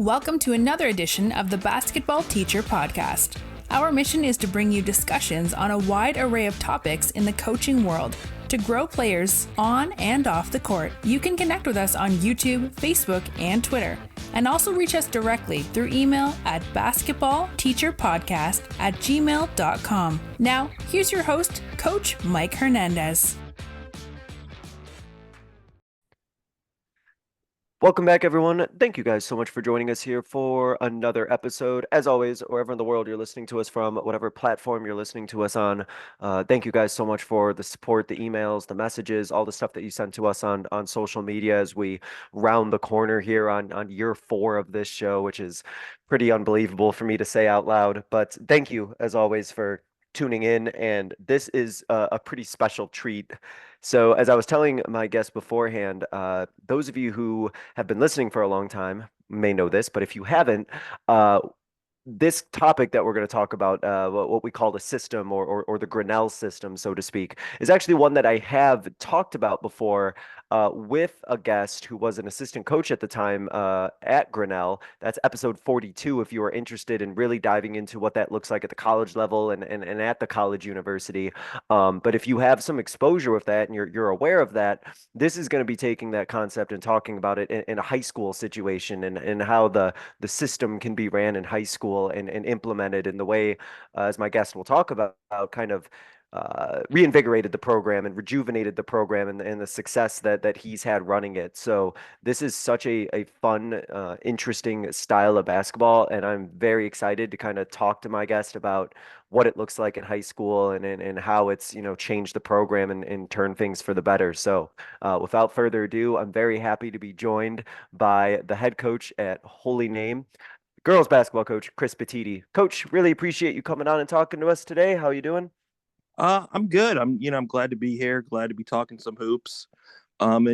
Welcome to another edition of the Basketball Teacher Podcast. Our mission is to bring you discussions on a wide array of topics in the coaching world to grow players on and off the court. You can connect with us on YouTube, Facebook, and Twitter, and also reach us directly through email at basketballteacherpodcast@gmail.com. Now, here's your host, Coach Mike Hernandez. Welcome back, everyone. Thank you guys so much for joining us here for another episode. As always, wherever in the world you're listening to us from, whatever platform you're listening to us on, thank you guys so much for the support, the emails, the messages, all the stuff that you sent to us on social media as we round the corner here on year 4 of this show, which is pretty unbelievable for me to say out loud. But thank you, as always, for tuning in, and this is a pretty special treat. So as I was telling my guests beforehand, those of you who have been listening for a long time may know this, but if you haven't, this topic that we're going to talk about, what we call the system or the Grinnell system, so to speak, is actually one that I have talked about before with a guest who was an assistant coach at the time at Grinnell. That's episode 42 if you are interested in really diving into what that looks like at the college level and at the college university. But if you have some exposure with that and you're aware of that, this is going to be taking that concept and talking about it in a high school situation and how the system can be ran in high school and implemented in the way, as my guest will talk about, kind of reinvigorated the program and rejuvenated the program and the success that he's had running it. So this is such a fun, interesting style of basketball, and I'm very excited to kind of talk to my guest about what it looks like in high school and how it's, changed the program and turned things for the better. So without further ado, I'm very happy to be joined by the head coach at Holy Name, girls basketball coach, Chris Petitti. Coach, really appreciate you coming on and talking to us today. How you doing? I'm good. I'm glad to be here. Glad to be talking some hoops. I'm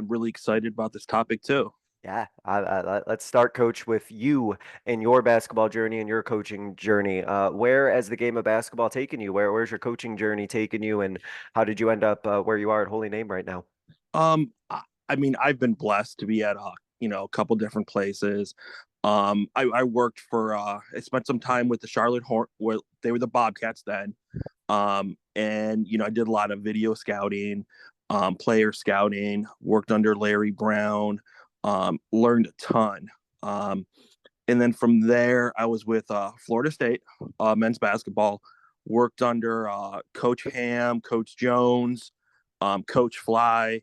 really excited about this topic too. Yeah, let's start, Coach, with you and your basketball journey and your coaching journey. Where has the game of basketball taken you? Where's your coaching journey taken you, and how did you end up where you are at Holy Name right now? I've been blessed to be at a couple different places. I worked for I spent some time with the Charlotte Horn, where they were the Bobcats then. And I did a lot of video scouting, player scouting, worked under Larry Brown, learned a ton. And then from there, I was with Florida State men's basketball, worked under Coach Ham, Coach Jones, Coach Fly.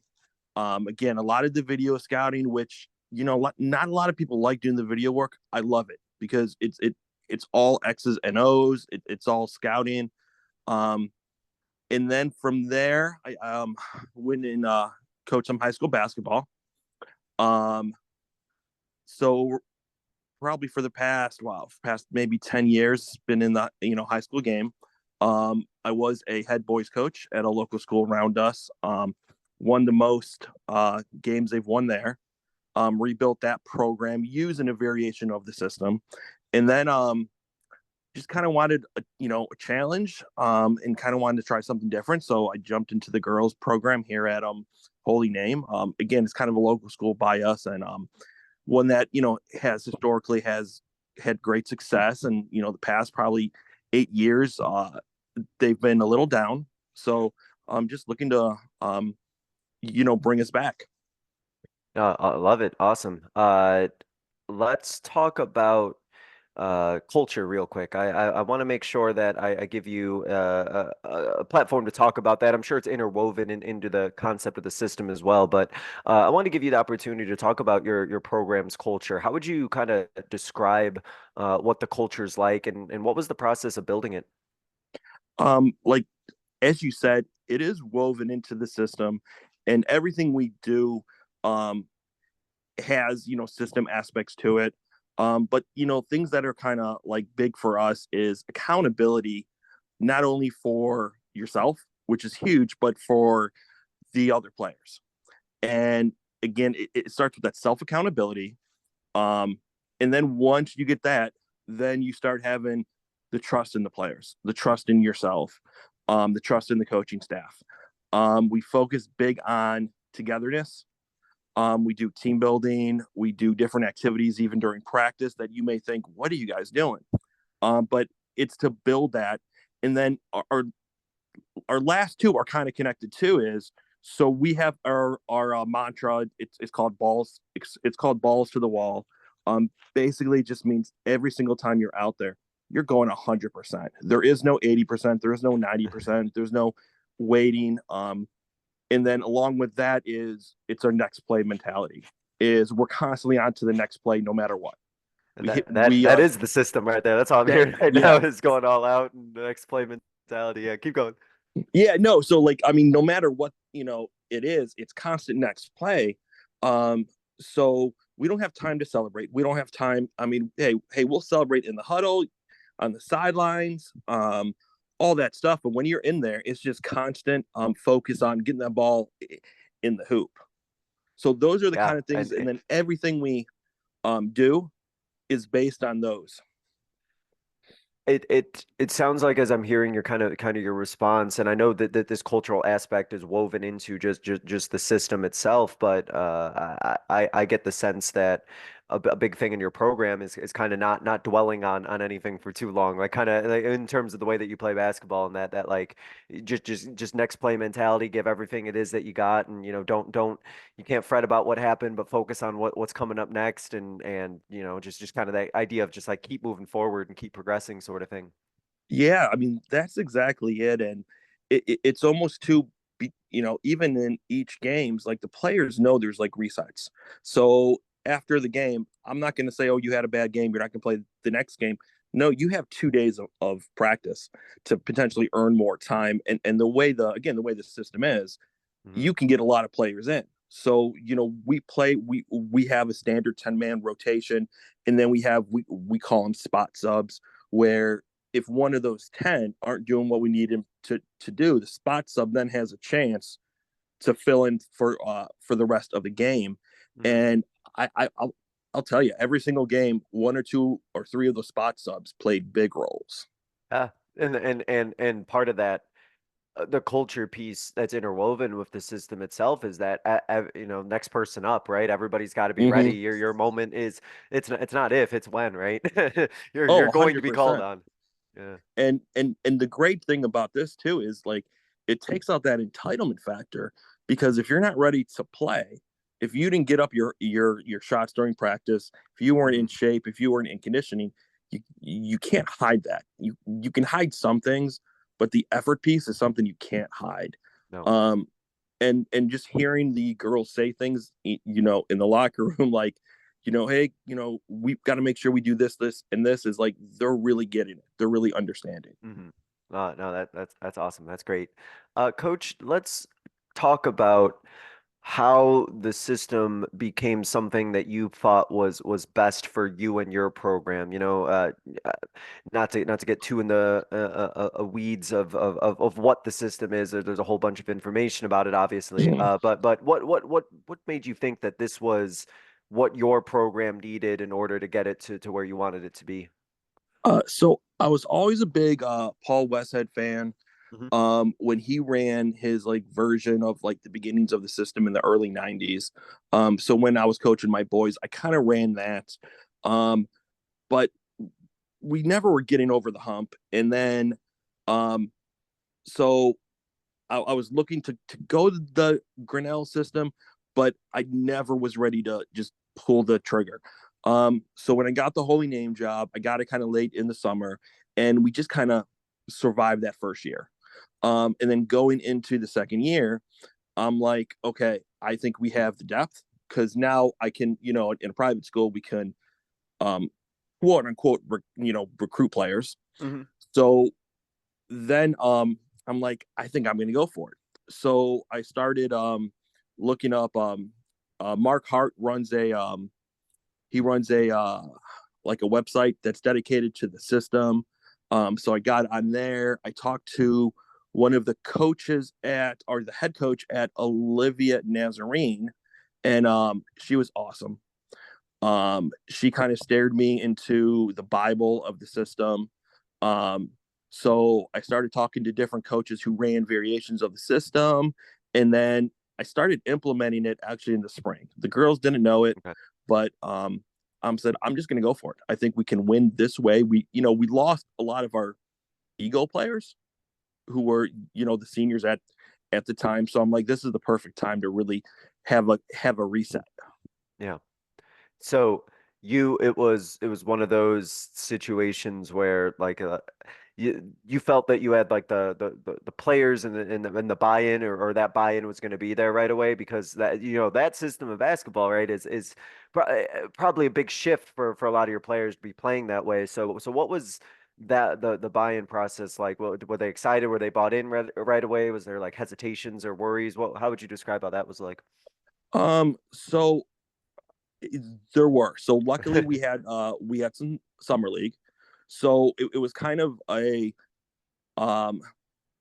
Again, a lot of the video scouting, which not a lot of people like doing the video work. I love it because it's all X's and O's. It's all scouting. And then from there, I went and coached some high school basketball. So probably for the past maybe 10 years, been in the high school game. I was a head boys coach at a local school around us. Won the most games they've won there. Rebuilt that program using a variation of the system, and then just kind of wanted a challenge, and kind of wanted to try something different. So I jumped into the girls program here at Holy Name. Again, it's kind of a local school by us, and one that has historically has had great success. And the past probably 8 years, they've been a little down. So I'm just looking to bring us back. I love it. Awesome. Let's talk about culture real quick. I want to make sure that I give you a platform to talk about that. I'm sure it's interwoven into the concept of the system as well, but I want to give you the opportunity to talk about your program's culture. How would you kind of describe what the culture is like, and what was the process of building it? Like as you said, it is woven into the system, and everything we do has system aspects to it. But things that are kind of like big for us is accountability, not only for yourself, which is huge, but for the other players. And again, it starts with that self accountability. And then once you get that, then you start having the trust in the players, the trust in yourself, the trust in the coaching staff. We focus big on togetherness. We do team building. We do different activities even during practice that you may think, what are you guys doing? But it's to build that. And then our last two are kind of connected too. Is so we have our mantra. It's called balls. It's called balls to the wall. Basically, it just means every single time you're out there, you're going 100%. There is no 80%. There is no 90%. There's no waiting. And then along with that is it's our next play mentality. Is we're constantly on to the next play no matter what. That is the system right there. That's all I'm hearing right now is going all out and the next play mentality. Yeah, keep going. Yeah, no. So like, I mean, no matter what, it is, it's constant next play. So we don't have time to celebrate. We don't have time. I mean, hey, we'll celebrate in the huddle, on the sidelines, all that stuff. But when you're in there, it's just constant focus on getting that ball in the hoop. So those are the kind of things, and then everything we do is based on those. It sounds like, as I'm hearing your kind of your response, and I know that this cultural aspect is woven into just the system itself, but I get the sense that a big thing in your program is kind of not dwelling on anything for too long, like kind of like in terms of the way that you play basketball, and that like just next play mentality, give everything it is that you got, and don't you can't fret about what happened, but focus on what's coming up next, and just kind of that idea of just like keep moving forward and keep progressing sort of thing. Yeah, I mean, that's exactly it. And it's almost too, even in each games, like the players know there's like resets. So after the game, I'm not going to say, oh, you had a bad game, you're not going to play the next game. No, you have 2 days of practice to potentially earn more time. And the way the way the system is, you can get a lot of players in. So, we have a standard 10-man rotation, and then we call them spot subs, where if one of those 10 aren't doing what we need him to do, the spot sub then has a chance to fill in for the rest of the game. And I'll tell you, every single game, one or two or three of those spot subs played big roles. Yeah, and part of that, the culture piece that's interwoven with the system itself is that next person up, right? Everybody's got to be ready. Your moment is it's not if, it's when, right? You're going to be called on. Yeah. And the great thing about this too is like it takes out that entitlement factor, because if you're not ready to play, if you didn't get up your shots during practice, if you weren't in shape, if you weren't in conditioning, you can't hide that. You can hide some things, but the effort piece is something you can't hide. No. And just hearing the girls say things, in the locker room, like, hey, we've got to make sure we do this, and this is like, they're really getting it. They're really understanding. No, that's awesome. That's great. Coach, let's talk about how the system became something that you thought was best for you and your program. Not to get too in the weeds of what the system is. There's a whole bunch of information about it, obviously. But what made you think that this was what your program needed in order to get it to where you wanted it to be? So I was always a big Paul Westhead fan. When he ran his like version of like the beginnings of the system in the early 90s. So when I was coaching my boys, I kind of ran that. But we never were getting over the hump. And then so I was looking to go the Grinnell system, but I never was ready to just pull the trigger. So when I got the Holy Name job, I got it kind of late in the summer, and we just kind of survived that first year. And then going into the second year, I'm like, okay, I think we have the depth, because now I can, in a private school, we can, quote unquote, recruit players. So then I'm like, I think I'm going to go for it. So I started looking up. Mark Hart runs he runs like a website that's dedicated to the system. So I got on there. I talked to one of the coaches or the head coach at Olivia Nazarene, and she was awesome. She kind of stared me into the Bible of the system. So I started talking to different coaches who ran variations of the system, and then I started implementing it actually in the spring. The girls didn't know it, Okay. but said I'm just going to go for it. I think we can win this way. We lost a lot of our ego players who were the seniors at the time. So I'm like, this is the perfect time to really have a reset. Yeah. So it was one of those situations where like you felt that you had like the players and the buy-in or that buy-in was going to be there right away, because that that system of basketball, right, is probably a big shift for a lot of your players to be playing that way. So what was that the buy-in process like? Were they excited? Were they bought in right away? Was there like hesitations or worries? How would you describe how that was like? So there were. So luckily we had some summer league. So it was kind of a um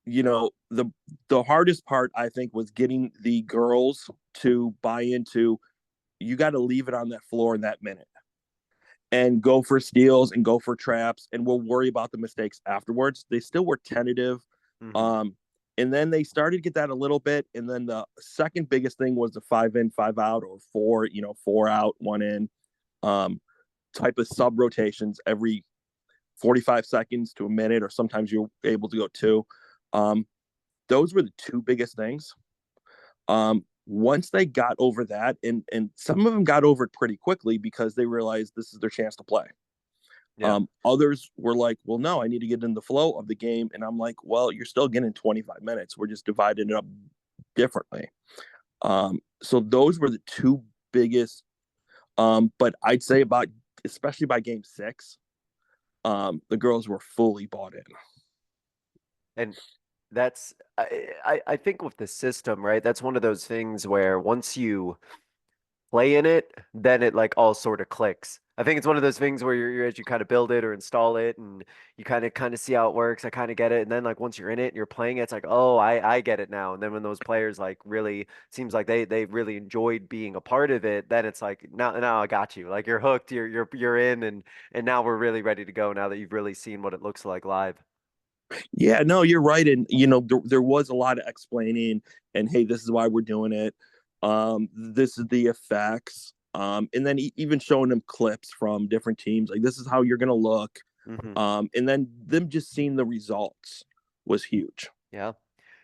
the hardest part I think was getting the girls to buy into, you got to leave it on that floor in that minute and go for steals and go for traps, and we'll worry about the mistakes afterwards. They still were tentative. Hmm. Um and then they started to get that a little bit, and then the second biggest thing was the 5 in 5 out, or four out 1 in, um type of sub rotations every 45 seconds to a minute, or sometimes you're able to go 2. Those were the two biggest things. Once they got over that, and some of them got over it pretty quickly because they realized this is their chance to play. Yeah. Others were like, well, no, I need to get in the flow of the game. And I'm like, well, you're still getting 25 minutes. We're just dividing it up differently. So those were the two biggest. But I'd say especially by game 6, the girls were fully bought in. And that's I think with the system, right? That's one of those things where once you play in it, then it like all sort of clicks. I think it's one of those things where as you kind of build it or install it and you kind of see how it works, I kind of get it. And then like once you're in it and you're playing it, it's like, oh, I get it now. And then when those players like really seems like they really enjoyed being a part of it, then it's like now I got you. Like you're hooked, you're in, and now we're really ready to go now that you've really seen what it looks like live. Yeah, no, you're right. And, there was a lot of explaining, and hey, this is why we're doing it. This is the effects. And then even showing them clips from different teams, like this is how you're going to look. Hmm. And then them just seeing the results was huge. Yeah.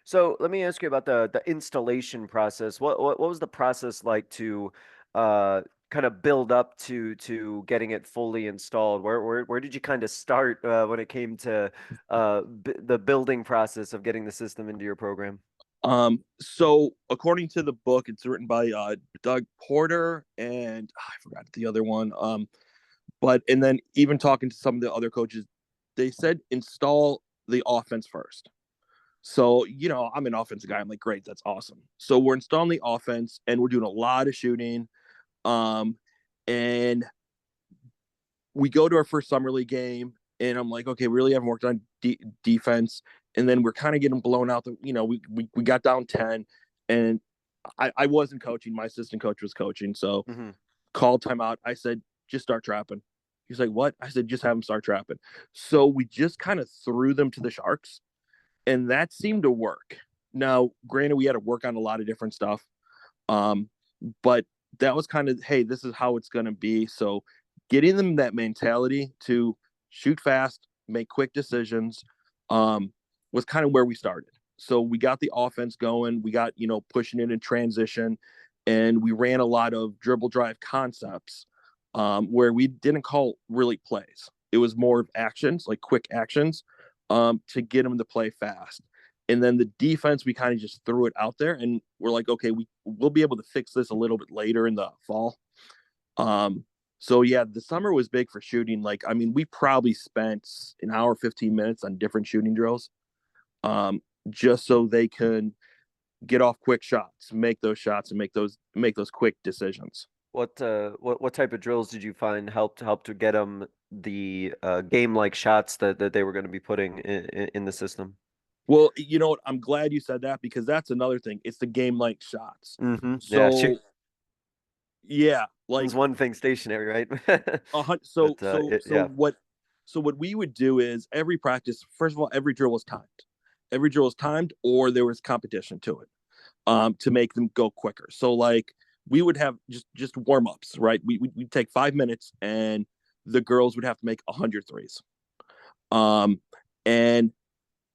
So let me ask you about the installation process. What was the process like to uh kind of build up to getting it fully installed? Where did you kind of start when it came to the building process of getting the system into your program? So according to the book, it's written by Doug Porter and I forgot the other one. But and then even talking to some of the other coaches, they said install the offense first. So, I'm an offensive guy. I'm like, great, that's awesome. So we're installing the offense and we're doing a lot of shooting. Um, and we go to our first summer league game, and I'm like, okay, we really haven't worked on defense. And then we're kind of getting blown out. We got down 10, and I wasn't coaching. My assistant coach was coaching. So Hmm. called timeout. I said, just start trapping. He's like, what? I said, just have them start trapping. So we just kind of threw them to the Sharks, and that seemed to work. Now, granted, we had to work on a lot of different stuff, um, but that was kind of, hey, this is how it's going to be. So getting them that mentality to shoot fast, make quick decisions, was kind of where we started. So we got the offense going. We got, pushing it in transition, and we ran a lot of dribble drive concepts, where we didn't call really plays. It was more of actions, like quick actions, to get them to play fast. And then the defense, we kind of just threw it out there, and we're like, okay, we'll be able to fix this a little bit later in the fall. So yeah, the summer was big for shooting. Like, I mean, we probably spent an hour, 15 minutes on different shooting drills, just so they can get off quick shots, make those shots, and make those quick decisions. What type of drills did you find helped to get them the game like shots that they were going to be putting in the system? Well, you know what? I'm glad you said that, because that's another thing. It's the game like shots. Hmm. Yeah, So yeah, it's like one thing stationary, right? so But so so yeah. what so what we would do is every practice, first of all, every drill was timed. Every drill was timed, or there was competition to it. to make them go quicker. So like we would have just warm-ups, right? We'd take 5 minutes and the girls would have to make 100 threes. And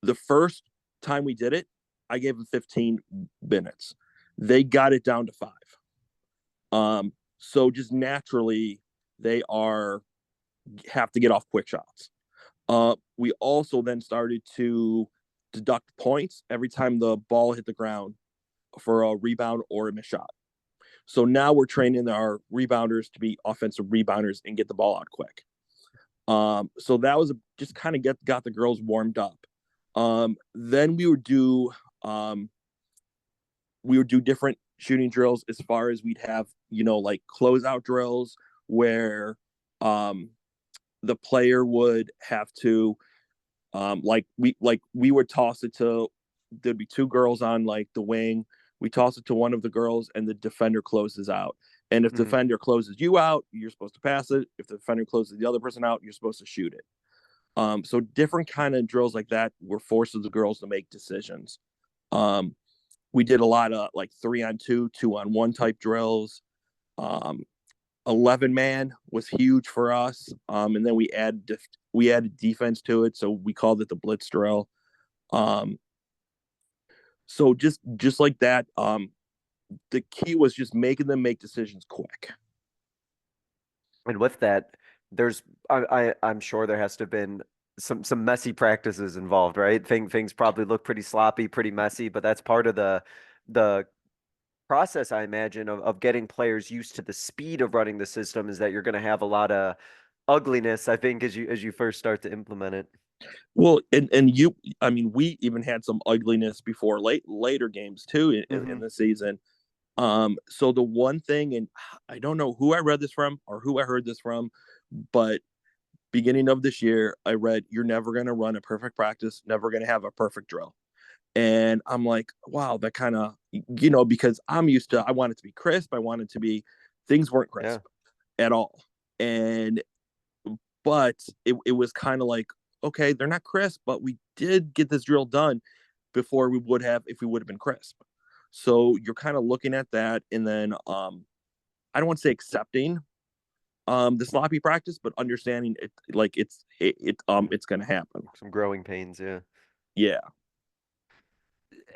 the first time we did it, I gave them 15 minutes. They got it down to 5. So just naturally they have to get off quick shots. We also then started to deduct points every time the ball hit the ground for a rebound or a missed shot. So now we're training our rebounders to be offensive rebounders and get the ball out quick. So that was just kind of got the girls warmed up. Then we would do different shooting drills as far as we'd have, like closeout drills where the player would have to we would toss it to, there'd be 2 girls on like the wing. We toss it to one of the girls and the defender closes out. And if the defender closes you out, you're supposed to pass it. If the defender closes the other person out, you're supposed to shoot it. So different kind of drills like that were forces the girls to make decisions. We did a lot of like 3-on-2, 2-on-1 type drills. 11-man was huge for us. And then we added defense to it. So we called it the blitz drill. So just like that, the key was just making them make decisions quick. And with that, I'm sure there has to have been some messy practices involved, right? Things probably look pretty sloppy, pretty messy, but that's part of the process, I imagine, of getting players used to the speed of running the system, is that you're going to have a lot of ugliness, I think, as you first start to implement it. Well, we even had some ugliness before later games too in the season. So the one thing, and I don't know who I read this from or who I heard this from, but beginning of this year, I read, you're never going to run a perfect practice, never going to have a perfect drill. And I'm like, wow, that kind of, because I'm used to, I want it to be crisp. I want it to be, things weren't crisp at all. But it was kind of like, okay, they're not crisp, but we did get this drill done before we would have if we would have been crisp. So you're kind of looking at that, and then I don't want to say accepting the sloppy practice, but understanding it, like it's going to happen. Some growing pains, yeah. Yeah.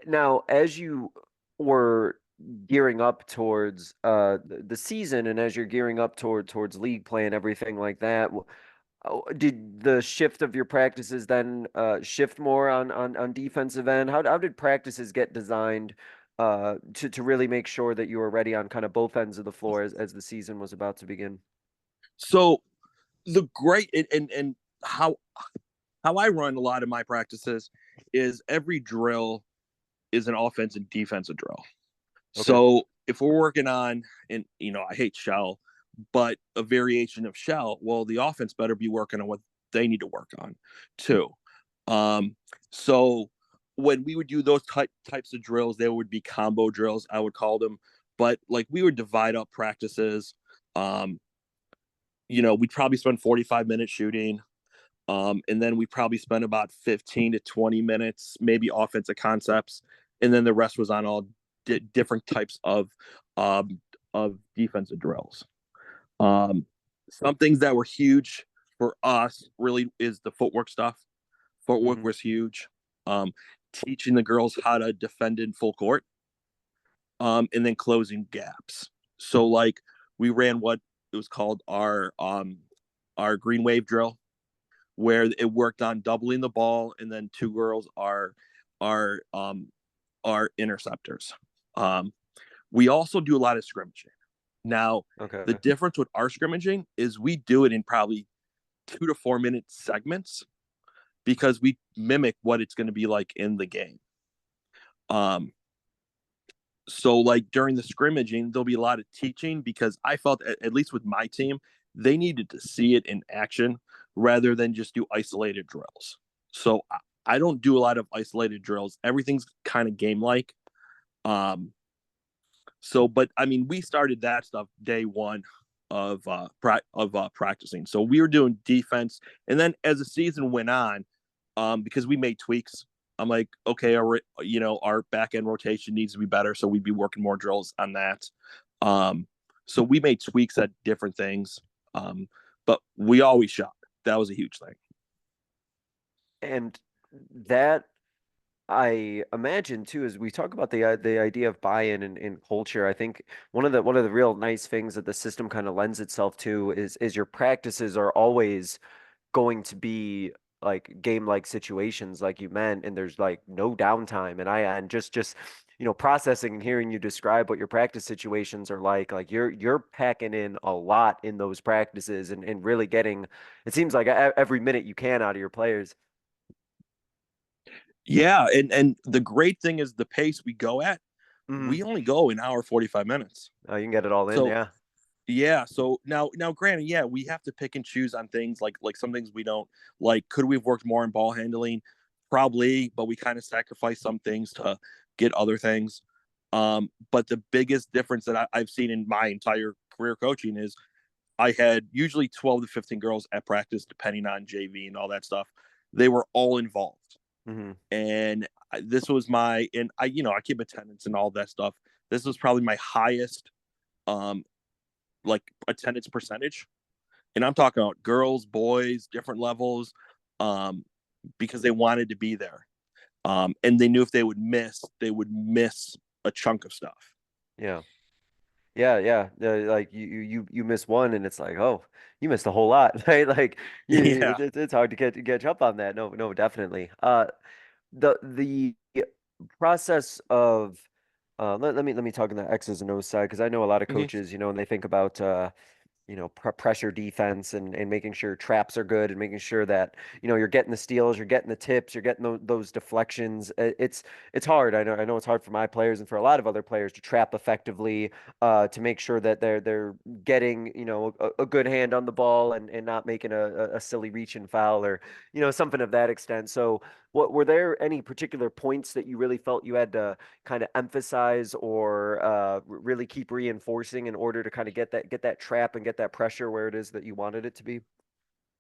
Now, as you were gearing up towards the season, and as you're gearing up towards league play and everything like that, did the shift of your practices then shift more on defensive end? How did practices get designed to really make sure that you were ready on kind of both ends of the floor as the season was about to begin? So the great and how I run a lot of my practices is every drill is an offense and defensive drill. Okay. So if we're working on, and I hate shell, but a variation of shell, well, the offense better be working on what they need to work on too. So when we would do those types of drills, there would be combo drills, I would call them, but like we would divide up practices. We'd probably spend 45 minutes shooting. And then we probably spent about 15 to 20 minutes, maybe offensive concepts. And then the rest was on all different types of defensive drills. Some things that were huge for us really is the footwork stuff. Footwork was huge. Teaching the girls how to defend in full court. And then closing gaps. So like we ran what it was called our green wave drill, where it worked on doubling the ball, and then 2 girls are interceptors. We also do a lot of scrimmaging. Now, The difference with our scrimmaging is we do it in probably 2 to 4 minute segments because we mimic what it's going to be like in the game. So like during the scrimmaging, there'll be a lot of teaching because I felt, at least with my team, they needed to see it in action rather than just do isolated drills. So I don't do a lot of isolated drills. Everything's kind of game-like. But I mean, we started that stuff day one of practicing. So we were doing defense, and then as the season went on, because we made tweaks I'm like, okay, our back end rotation needs to be better, so we'd be working more drills on that. Um, so we made tweaks at different things, but we always shot. That was a huge thing. And that I imagine too, as we talk about the idea of buy-in and culture, I think one of the real nice things that the system kind of lends itself to is your practices are always going to be like game-like situations like you meant, and there's like no downtime. And just processing and hearing you describe what your practice situations are like you're packing in a lot in those practices and really getting, it seems like every minute you can out of your players. Yeah, and the great thing is the pace we go at. Hmm. We only go an hour 45 minutes. Oh, you can get it all in, So yeah. yeah, so now granted, yeah, we have to pick and choose on things like some things we don't like. Could we have worked more on ball handling? Probably, but we kind of sacrifice some things to get other things. But the biggest difference that I've seen in my entire career coaching is I had usually 12 to 15 girls at practice, depending on JV and all that stuff. They were all involved. Hmm. And this was and I keep attendance and all that stuff. This was probably my highest um like attendance percentage, and I'm talking about girls, boys, different levels, um, because they wanted to be there, and they knew if they would miss a chunk of stuff. Yeah. Yeah, yeah. Like you miss one, and it's like, oh, you missed a whole lot, right? Like Yeah. it's hard to catch up on that. No, no, definitely. The process of let me talk on the X's and O's side because I know a lot of Hmm. coaches, and they think about pressure defense and making sure traps are good and making sure that, you're getting the steals, you're getting the tips, you're getting those deflections. It's hard. I know it's hard for my players and for a lot of other players to trap effectively, to make sure that they're getting, a good hand on the ball and not making a silly reach and foul or, something of that extent. So what were there any particular points that you really felt you had to kind of emphasize or really keep reinforcing in order to kind of get that trap and get that pressure where it is that you wanted it to be?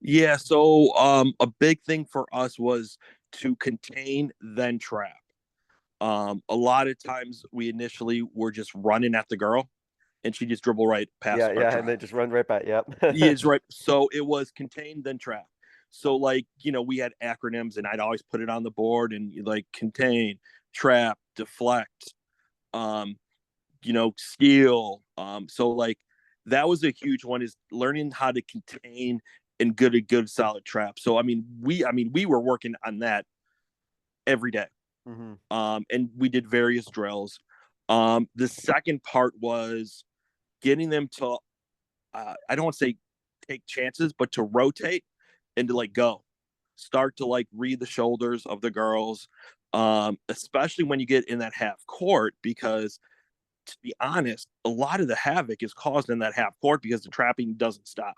Yeah. So a big thing for us was to contain then trap. A lot of times we initially were just running at the girl, and she just dribble right past Yeah, our yeah, and trap. then just run right back. Yeah, Yep. it's right. So it was contain then trap. So like, we had acronyms, and I'd always put it on the board, and like contain, trap, deflect, um, steal. So like that was a huge one, is learning how to contain and get a good solid trap. So we were working on that every day. Hmm. And we did various drills. The second part was getting them to I don't want to say take chances, but to rotate and to like go, start to like read the shoulders of the girls, especially when you get in that half court, because to be honest, a lot of the havoc is caused in that half court because the trapping doesn't stop.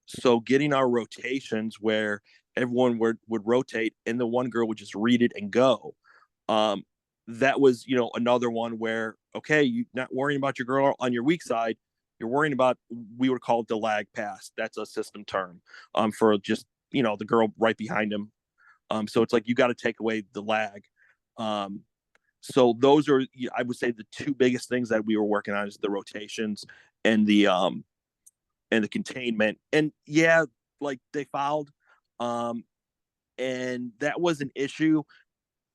So getting our rotations where everyone would rotate and the one girl would just read it and go. Um, that was, another one where, okay, you're not worrying about your girl on your weak side. You're worrying about, we would call it the lag pass. That's a system term, for just, the girl right behind him. So it's like, you got to take away the lag. Um, so those are, I would say, the two biggest things that we were working on is the rotations and the containment. And yeah, like they fouled, um, and that was an issue,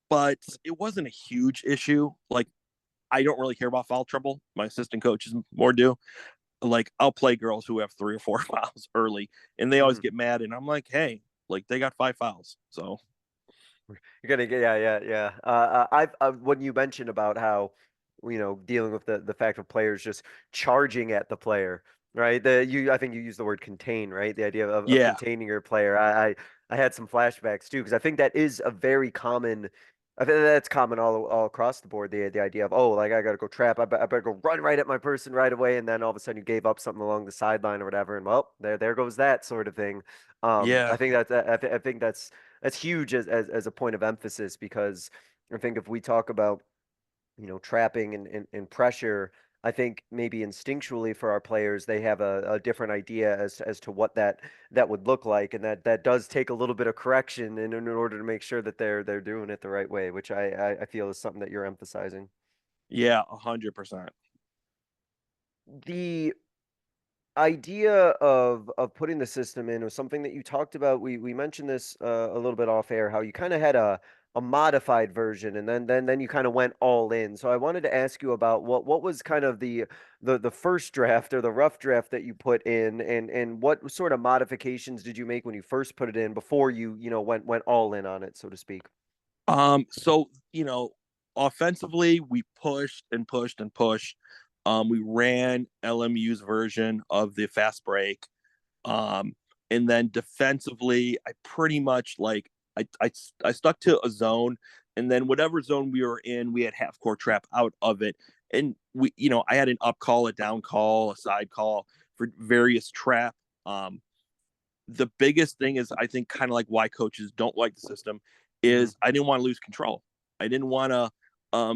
but it wasn't a huge issue. Like I don't really care about foul trouble. My assistant coaches more do. Like I'll play girls who have 3 or 4 fouls early, and they always Hmm. get mad, and I'm like, hey, like they got 5 fouls, so You're gonna get, yeah, yeah, yeah. I've when you mentioned about how, dealing with the fact of players just charging at the player, right? I think you used the word contain, right? The idea of yeah, containing your player. I had some flashbacks too because I think that is a very common. I think that's common all across the board. The idea of, oh, like I gotta go trap. I better go run right at my person right away, and then all of a sudden you gave up something along the sideline or whatever, and well, there goes that sort of thing. I yeah, think I think that's huge as a point of emphasis because I think if we talk about, trapping and pressure, I think maybe instinctually for our players, they have a different idea as to what that would look like, and that does take a little bit of correction in order to make sure that they're doing it the right way, which I feel is something that you're emphasizing. Yeah, 100%. The idea of putting the system in was something that you talked about. We mentioned this a little bit off air, how you kind of had a modified version, and then you kind of went all in. So I wanted to ask you about what was kind of the first draft or the rough draft that you put in, and what sort of modifications did you make when you first put it in before you know went all in on it, so to speak. So offensively, we pushed and pushed and pushed. We ran LMU's version of the fast break. Um, and then defensively, I pretty much I stuck to a zone, and then whatever zone we were in, we had half court trap out of it, and I had an up call, a down call, a side call for various trap. Um, the biggest thing is I think kind of like why coaches don't like the system Hmm. is I didn't want to lose control. I didn't want to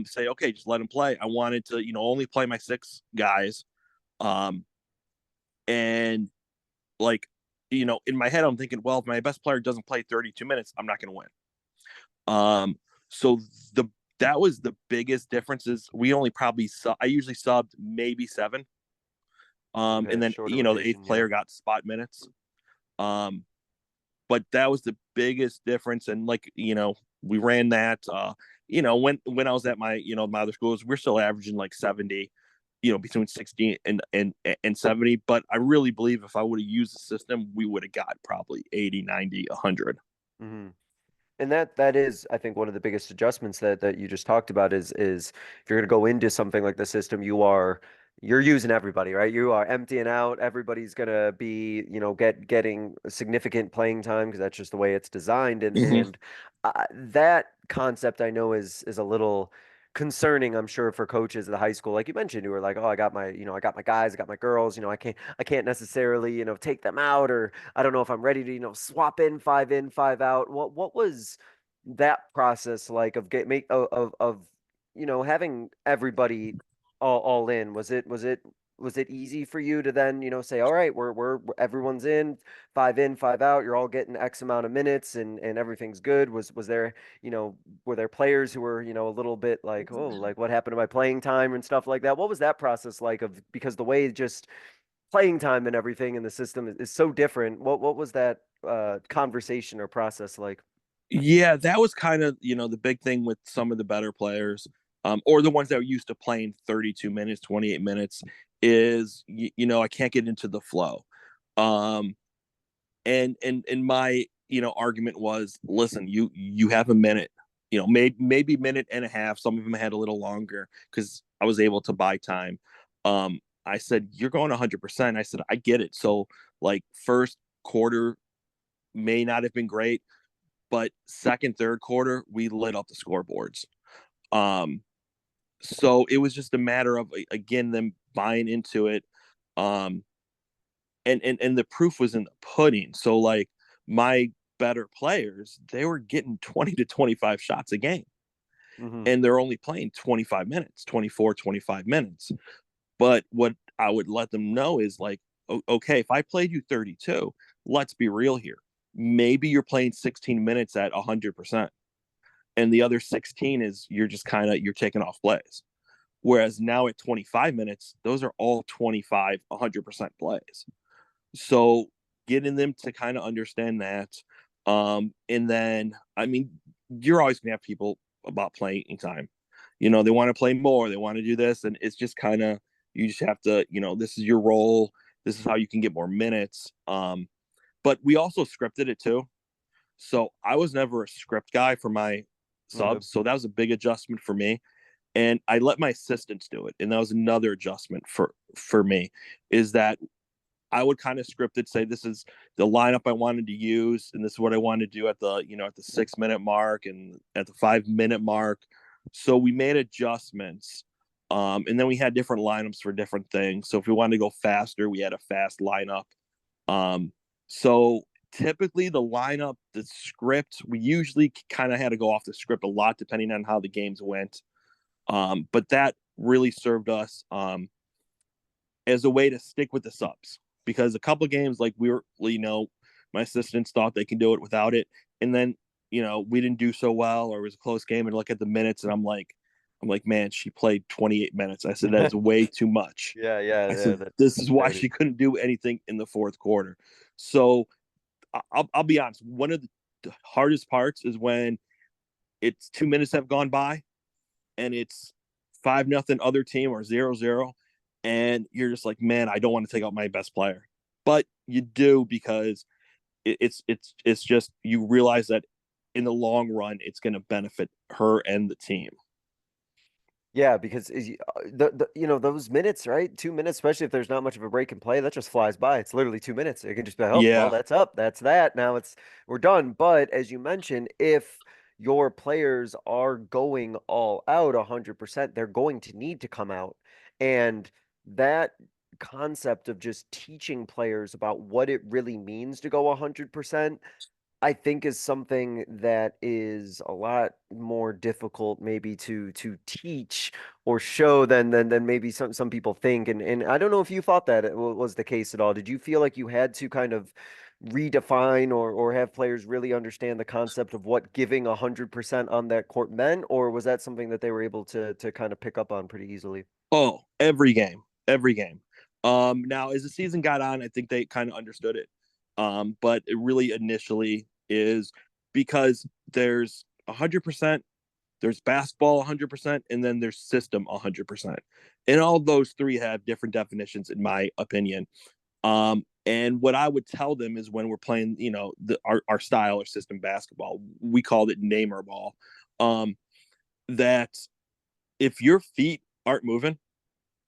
say okay, just let him play. I wanted to only play my six guys, um, and like in my head I'm thinking, well, if my best player doesn't play 32 minutes, I'm not going to win. So the that was the biggest difference is we only probably I usually subbed maybe seven, Okay, and then shorter the eighth rotation, yeah. player got spot minutes. Um, but that was the biggest difference. And we ran that. When I was at my other schools, we're still averaging like 70, between 60 and 70. But I really believe if I would have used the system, we would have got probably 80, 90, 100. Hmm. And that is, I think, one of the biggest adjustments that you just talked about is if you're going to go into something like the system, you're using everybody, right? You are emptying out. Everybody's going to be, getting significant playing time because that's just the way it's designed. And Mm-hmm. and that concept I know is a little concerning, I'm sure, for coaches at the high school. Like you mentioned, you were like, oh, I got my guys, I got my girls. I can't necessarily, take them out, or I don't know if I'm ready to, swap in, five out. What was that process like of get make of having everybody all in? Was it easy for you to then, say, all right, we're everyone's in, five out, you're all getting X amount of minutes and everything's good? Was there, were there players who were, a little bit like, oh, like what happened to my playing time and stuff like that? What was that process like of because the way just playing time and everything in the system is so different. What was that conversation or process like? Yeah, that was kind of the big thing with some of the better players, or the ones that were used to playing 32 minutes, 28 minutes, is I can't get into the flow. Um, and my argument was, listen, you have a minute, maybe minute and a half. Some of them had a little longer because I was able to buy time. I said, you're going 100%. I said, I get it. So like first quarter may not have been great, but second, third quarter, we lit up the scoreboards. Um, so it was just a matter of again them buying into it. Um, and the proof was in the pudding. So like my better players, they were getting 20 to 25 shots a game, Hmm. and they're only playing 25 minutes, 24, 25 minutes. But what I would let them know is like, okay, if I played you 32, let's be real here. Maybe you're playing 16 minutes at 100%, and the other 16 is you're just kind of you're taking off plays. Whereas now at 25 minutes, those are all 25, 100% plays. So getting them to kind of understand that. And then, I mean, you're always going to have people about playing time. They want to play more, they want to do this. And it's just kind of, you just have to, this is your role. This is how you can get more minutes. But we also scripted it too. So I was never a script guy for my Okay. subs. So that was a big adjustment for me. And I let my assistants do it. And that was another adjustment for me, is that I would kind of script it, say this is the lineup I wanted to use, and this is what I wanted to do at the at the 6 minute mark and at the 5 minute mark. So we made adjustments, and then we had different lineups for different things. So if we wanted to go faster, we had a fast lineup. Um, so typically the lineup, the script, we usually kind of had to go off the script a lot depending on how the games went. But that really served us. as a way to stick with the subs, because a couple of games, like we were, my assistants thought they can do it without it. And then, we didn't do so well, or it was a close game, and look at the minutes, and I'm like, man, she played 28 minutes. I said, that is way too much. I said, That's this is why dirty. she couldn't do anything in the fourth quarter. So I'll be honest. One of the hardest parts is when it's 2 minutes have gone by and it's 5-0 other team, or 0-0. And you're just like, man, I don't want to take out my best player, but you do, because it's just, you realize that in the long run, it's going to benefit her and the team. Yeah, because those minutes, right? 2 minutes, especially if there's not much of a break in play, that just flies by. It's literally 2 minutes. It can just be like, oh, well, Yeah. that's up, that's that. Now we're done. But as you mentioned, if your players are going all out 100%, they're going to need to come out. And that concept of just teaching players about what it really means to go 100%, I think is something that is a lot more difficult maybe to teach or show than maybe some people think. And I don't know if you thought that it was the case at all. Did you feel like you had to kind of redefine or have players really understand the concept of what giving 100% on that court meant, or was that something that they were able to kind of pick up on pretty easily? Oh, every game, every game. Now as the season got on, I think they kind of understood it. But it really initially is because there's 100%, there's basketball 100%, and then there's system 100%. And all those three have different definitions, in my opinion. And what I would tell them is, when we're playing, our style or system basketball, we called it namer ball. That if your feet aren't moving,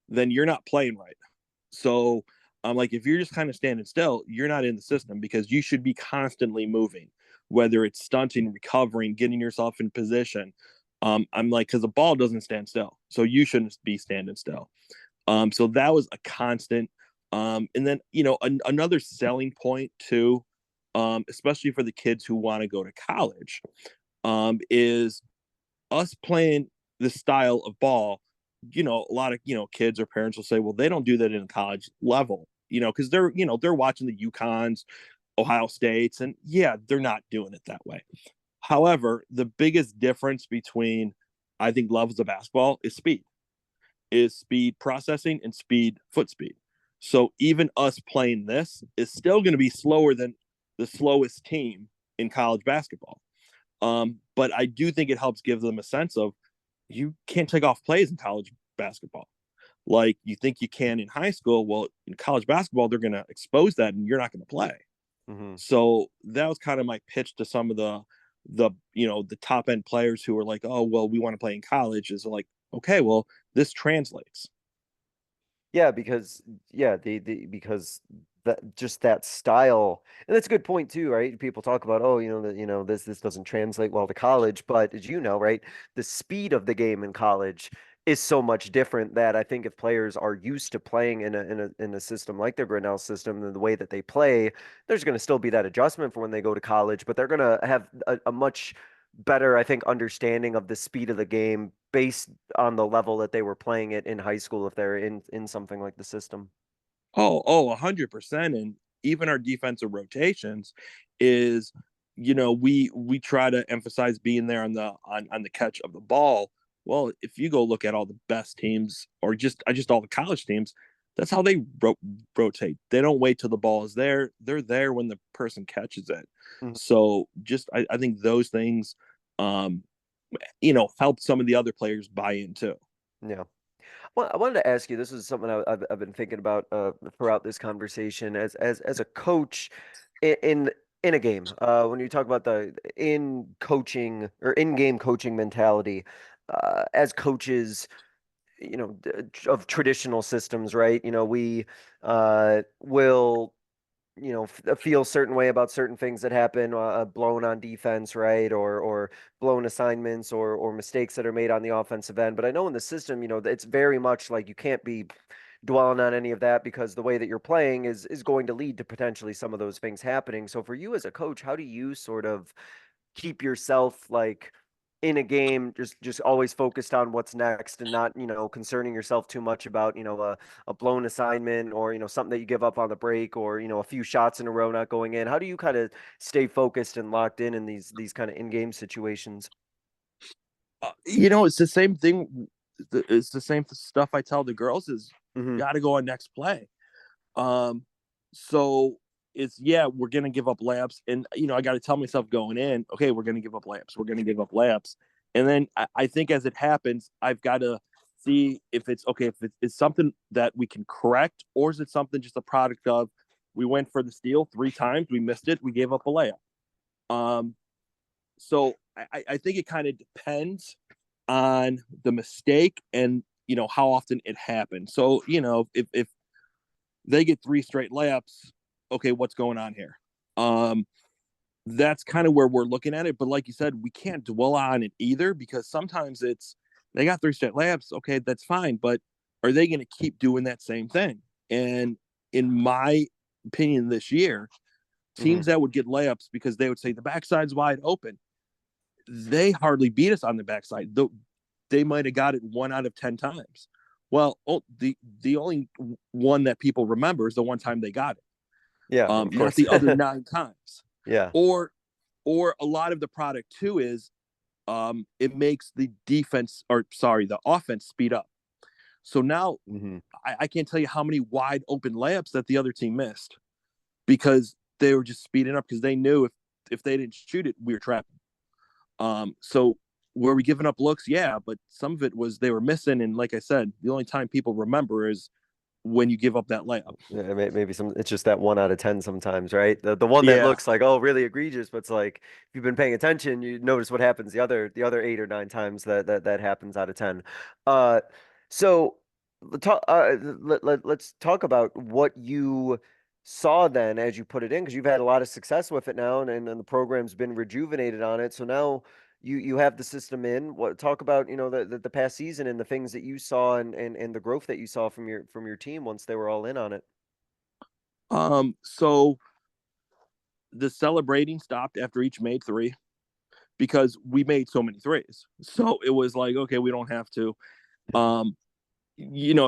then you're not playing right. So like, if you're just kind of standing still, you're not in the system, because you should be constantly moving, whether it's stunting, recovering, getting yourself in position. I'm like, because the ball doesn't stand still, so you shouldn't be standing still. So that was a constant. And then, another selling point too, especially for the kids who want to go to college, is us playing the style of ball. A lot of, kids or parents will say, well, they don't do that in college level, because they're watching the UConns, Ohio States, and yeah, they're not doing it that way. However, the biggest difference between, I think, levels of basketball is speed processing and foot speed. So even us playing this is still going to be slower than the slowest team in college basketball. But I do think it helps give them a sense of, you can't take off plays in college basketball like you think you can in high school. Well, in college basketball, they're going to expose that, and you're not going to play. Mm-hmm. So that was kind of my pitch to some of the top end players who were like, oh, well, we want to play in college. Is like, okay, well, this translates. Yeah, because because that just that style, and that's a good point too, right? People talk about, oh, this doesn't translate well to college, but as you know, right, the speed of the game in college is so much different that I think if players are used to playing in a system like the Grinnell system and the way that they play, there's going to still be that adjustment for when they go to college, but they're going to have a much better, I think, understanding of the speed of the game based on the level that they were playing it in high school if they're in something like the system. Oh, 100%. And even our defensive rotations is, we try to emphasize being there on the catch of the ball. Well, if you go look at all the best teams, or just all the college teams, that's how they rotate. They don't wait till the ball is there. They're there when the person catches it. Mhm. So just, I think those things, um, help some of the other players buy in too. Yeah. Well, I wanted to ask you, this is something I've been thinking about throughout this conversation as a coach in a game. When you talk about the in coaching or in-game coaching mentality, as coaches, of traditional systems, right? We will feel certain way about certain things that happen, blown on defense, right, or blown assignments or mistakes that are made on the offensive end. But I know in the system, it's very much like you can't be dwelling on any of that because the way that you're playing is going to lead to potentially some of those things happening. So for you as a coach, how do you sort of keep yourself like in a game, just always focused on what's next and not, concerning yourself too much about, a blown assignment or, something that you give up on the break or, a few shots in a row not going in. How do you kind of stay focused and locked in these kind of in-game situations? It's the same thing. It's the same stuff I tell the girls is got to go on next play. So it's, we're going to give up laps. And, I got to tell myself going in, okay, we're going to give up laps. We're going to give up laps. And then I think as it happens, I've got to see if it's okay, if it's something that we can correct, or is it something just a product of we went for the steal 3 times, we missed it, we gave up a layup. So I think it kind of depends on the mistake and, how often it happens. So, if they get 3 straight layups, okay, what's going on here? That's kind of where we're looking at it. But like you said, we can't dwell on it either, because sometimes it's, they got 3 straight layups. Okay, that's fine. But are they going to keep doing that same thing? And in my opinion, this year, teams that would get layups because they would say the backside's wide open, they hardly beat us on the backside. They might have got it 1 out of 10 times. Well, the only one that people remember is the one time they got it. Yeah, of not course. the other 9 times. Yeah. Or a lot of the product too is it makes the offense speed up. So now I can't tell you how many wide open layups that the other team missed because they were just speeding up, because they knew if they didn't shoot it, we were trapping. So were we giving up looks? Yeah, but some of it was they were missing. And like I said, the only time people remember is when you give up that layup. Yeah, maybe it's just that 1 out of 10 sometimes, right? The one that looks like, oh, really egregious, but it's like, if you've been paying attention, you notice what happens the other 8 or 9 times that happens out of 10. So let's talk about what you saw then as you put it in, because you've had a lot of success with it now, and the program's been rejuvenated on it. So now you have the system in. Talk about, the past season and the things that you saw and the growth that you saw from your team once they were all in on it. So the celebrating stopped after each made 3, because we made so many threes. So it was like, okay, we don't have to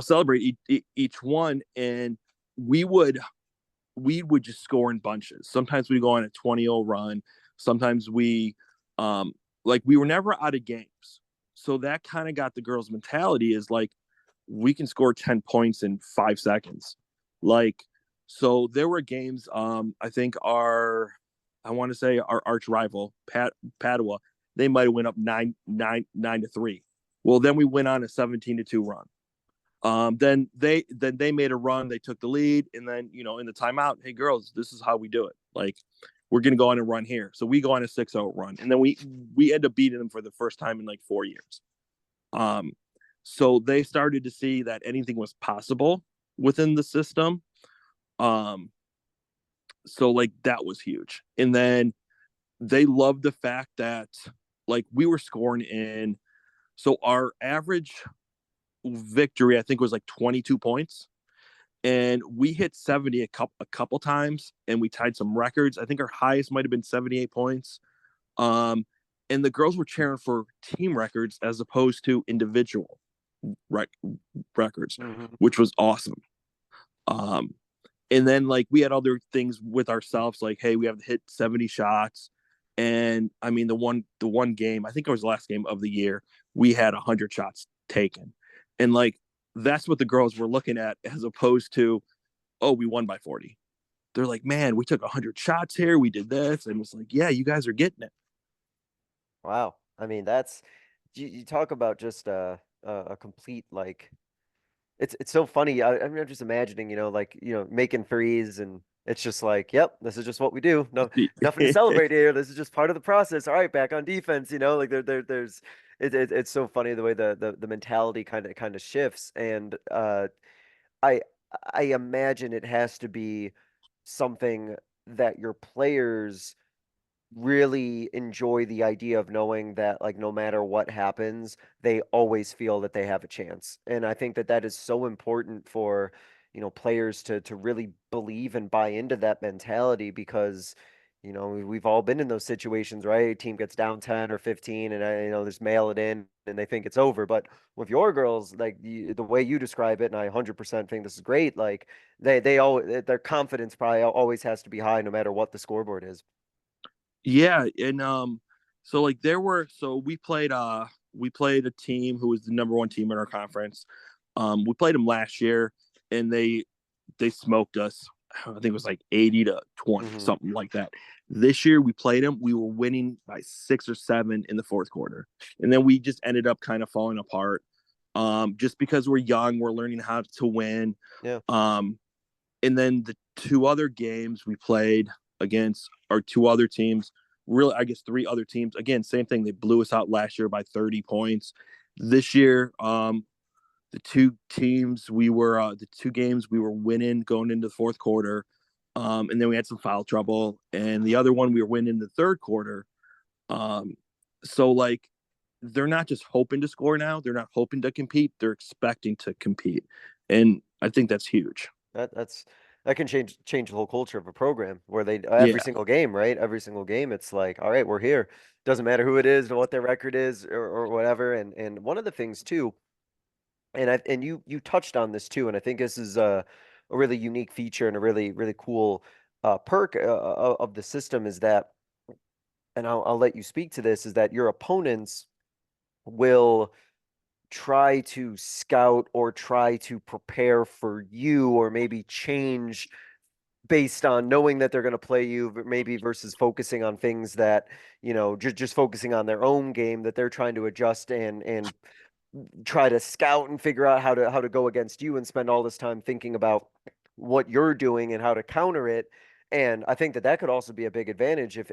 celebrate each one. And we would just score in bunches. Sometimes we go on a 20-0 run. Sometimes we we were never out of games. So that kind of got the girls' mentality is like, we can score 10 points in 5 seconds. So there were games, I think our arch rival, Padua, they might have went up 9-3. Well, then we went on a 17-2 run. Then they made a run, they took the lead, and then, in the timeout, hey girls, this is how we do it. Like, we're going to go on a run here. So we go on a 6-0 run. And then we end up beating them for the first time in 4 years. So they started to see that anything was possible within the system. So that was huge. And then they loved the fact that we were scoring in. So our average victory, I think, was 22 points. And we hit 70 a couple times, and we tied some records. I think our highest might have been 78 points. And the girls were cheering for team records as opposed to individual records, which was awesome. And then we had other things with ourselves, hey, we have to hit 70 shots. And I mean, the one game, I think it was the last game of the year, we had 100 shots taken. And that's what the girls were looking at, as opposed to, oh, we won by 40. They're like, man, we took 100 shots here. We did this. And it's like, yeah, you guys are getting it. Wow. I mean, you talk about just a complete, it's so funny. I'm just imagining, making threes, and it's just like, yep, this is just what we do. No, nothing to celebrate here. This is just part of the process. All right, back on defense, there's it's so funny the way the mentality kind of shifts. And I imagine it has to be something that your players really enjoy, the idea of knowing that, no matter what happens, they always feel that they have a chance. And I think that is so important for, players to really believe and buy into that mentality, because You know, we've all been in those situations, right? A team gets down 10 or 15 and just mail it in and they think it's over. But with your girls, like the way you describe it, and I 100% think this is great, like they all their confidence probably always has to be high no matter what the scoreboard is. Yeah, and so like we played a team who was the number one team in our conference. We played them last year, and they smoked us. I think it was like 80-20, Hmm. something like that. This year we played them. We were winning by 6 or 7 in the fourth quarter, and then we just ended up kind of falling apart. Just because we're young, we're learning how to win. Yeah. And then the two other games we played against our two other teams, really, I guess 3 other teams. Again, same thing. They blew us out last year by 30 points. This year, the the 2 games we were winning going into the fourth quarter. And then we had some foul trouble. And the other one we were winning in the third quarter. So like they're not just hoping to score now, they're not hoping to compete, they're expecting to compete. And I think that's huge. That's that can change the whole culture of a program where they every Yeah. single game, right? Every single game, it's like, all right, we're here. Doesn't matter who it is or what their record is or whatever. And one of the things too, and you touched on this too, and I think this is a really unique feature and a really cool perk of the system is that, and I'll let you speak to this, is that your opponents will try to scout or try to prepare for you or maybe change based on knowing that they're going to play you, but maybe versus focusing on things that, just focusing on their own game that they're trying to adjust and try to scout and figure out how to go against you and spend all this time thinking about what you're doing and how to counter it. And I think that that could also be a big advantage if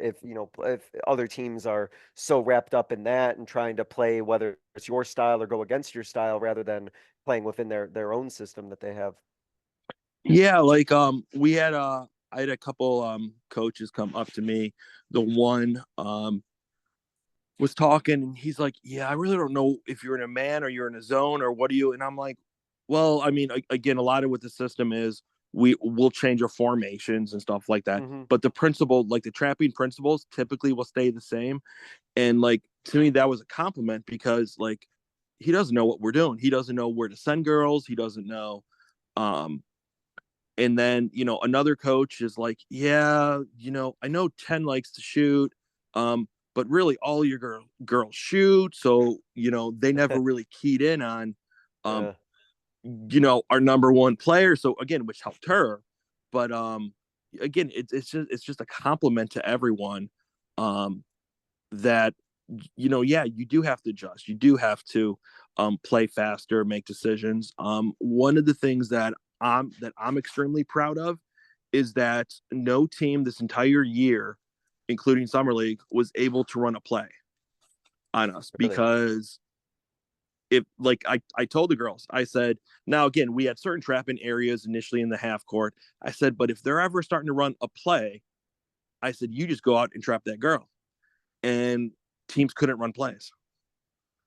other teams are so wrapped up in that and trying to play whether it's your style or go against your style rather than playing within their own system that they have. Yeah, like I had a couple coaches come up to me. The one was talking and he's like, "Yeah, I really don't know if you're in a man or you're in a zone or what do you?" And I'm like, "Well, I mean, again, a lot of what the system is, we will change our formations and stuff like that. Hmm. But the principle, like the trapping principles, typically will stay the same." And like to me, that was a compliment because like he doesn't know what we're doing. He doesn't know where to send girls. He doesn't know. Um, and then another coach is like, "Yeah, I know 10 likes to shoot, but really all your girls shoot, so they never really keyed in on um Yeah. our number one player." So again, which helped her, but again, it's just a compliment to everyone, um that yeah, you do have to adjust, you do have to play faster, make decisions. One of the things that I'm extremely proud of is that no team this entire year, including summer league, was able to run a play on us. Really. Because if like I told the girls, I said, now again, we had certain trapping areas initially in the half court. I said, but if they're ever starting to run a play, I said, you just go out and trap that girl. And teams couldn't run plays.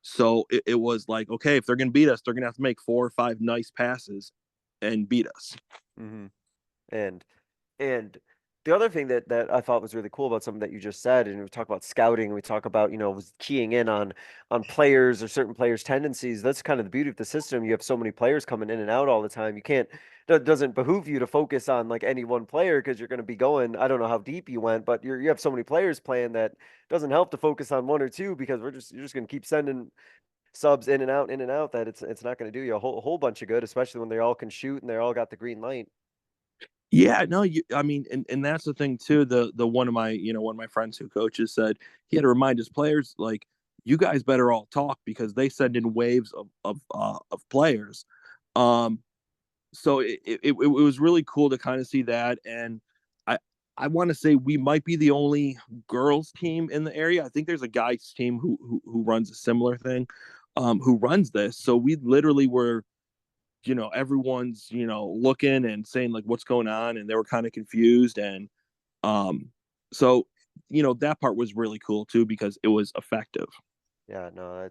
So it was like, okay, if they're going to beat us, they're going to have to make 4 or 5 nice passes and beat us. Hmm. And And the other thing that I thought was really cool about something that you just said, and we talk about scouting, and we talk about, was keying in on players or certain players' tendencies. That's kind of the beauty of the system. You have so many players coming in and out all the time. You can't, that doesn't behoove you to focus on like any one player because you're going to be going, I don't know how deep you went, but you have so many players playing that doesn't help to focus on one or two because you're just going to keep sending subs in and out that it's not going to do you a whole bunch of good, especially when they all can shoot and they all got the green light. Yeah, no, I mean, and that's the thing too. The one of my friends who coaches said he had to remind his players, like, you guys better all talk because they send in waves of players. Um, so it was really cool to kind of see that. And I I want to say we might be the only girls team in the area. I think there's a guys team who runs a similar thing, who runs this. So we literally were, everyone's, looking and saying like what's going on, and they were kind of confused. And um so that part was really cool too because it was effective. Yeah, no,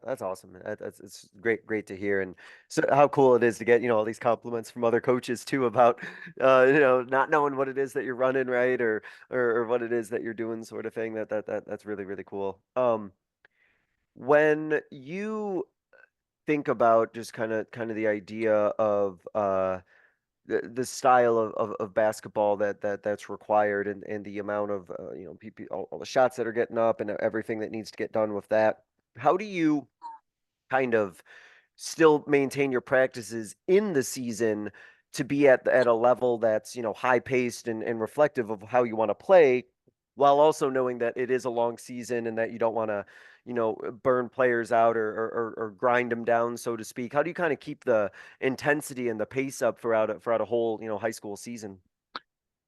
that's awesome. That's it's great to hear, and so how cool it is to get all these compliments from other coaches too about not knowing what it is that you're running right or what it is that you're doing, sort of thing. That's really cool. When you think about just kind of the idea of the style of basketball that's required and the amount of people all the shots that are getting up and everything that needs to get done with that. How do you kind of still maintain your practices in the season to be at a level that's high paced and reflective of how you want to play, while also knowing that it is a long season and that you don't want to burn players out or grind them down, so to speak? How do you kind of keep the intensity and the pace up throughout a whole high school season?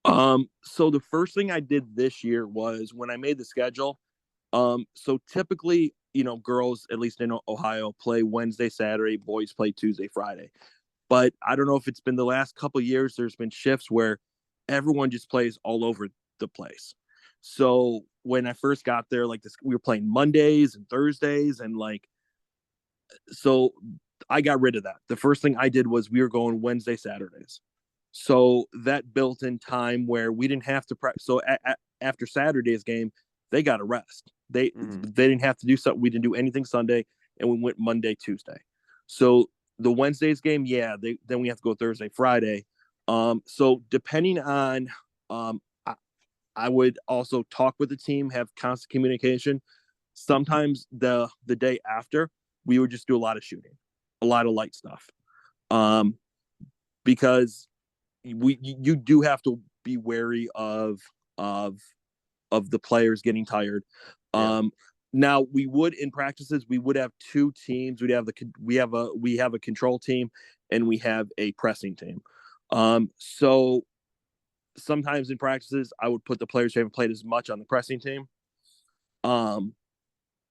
So the first thing I did this year was when I made the schedule. So typically, girls, at least in Ohio, play Wednesday, Saturday, boys play Tuesday, Friday. But I don't know if it's been the last couple of years, there's been shifts where everyone just plays all over the place. So when I first got there, like this, we were playing Mondays and Thursdays, and so I got rid of that. The first thing I did was we were going Wednesday, Saturdays. So that built in time where we didn't have to practice. So after Saturday's game, they got a rest. Hmm. They didn't have to do something. We didn't do anything Sunday, and we went Monday, Tuesday. So the Wednesday's game, yeah, then we have to go Thursday, Friday. So depending on, I would also talk with the team, have constant communication. Sometimes the day after, we would just do a lot of shooting, a lot of light stuff, um, because you do have to be wary of of the players getting tired. Yeah. Now we would in practices we would have two teams. We have a control team and we have a pressing team. So sometimes in practices I would put the players who haven't played as much on the pressing team. Um,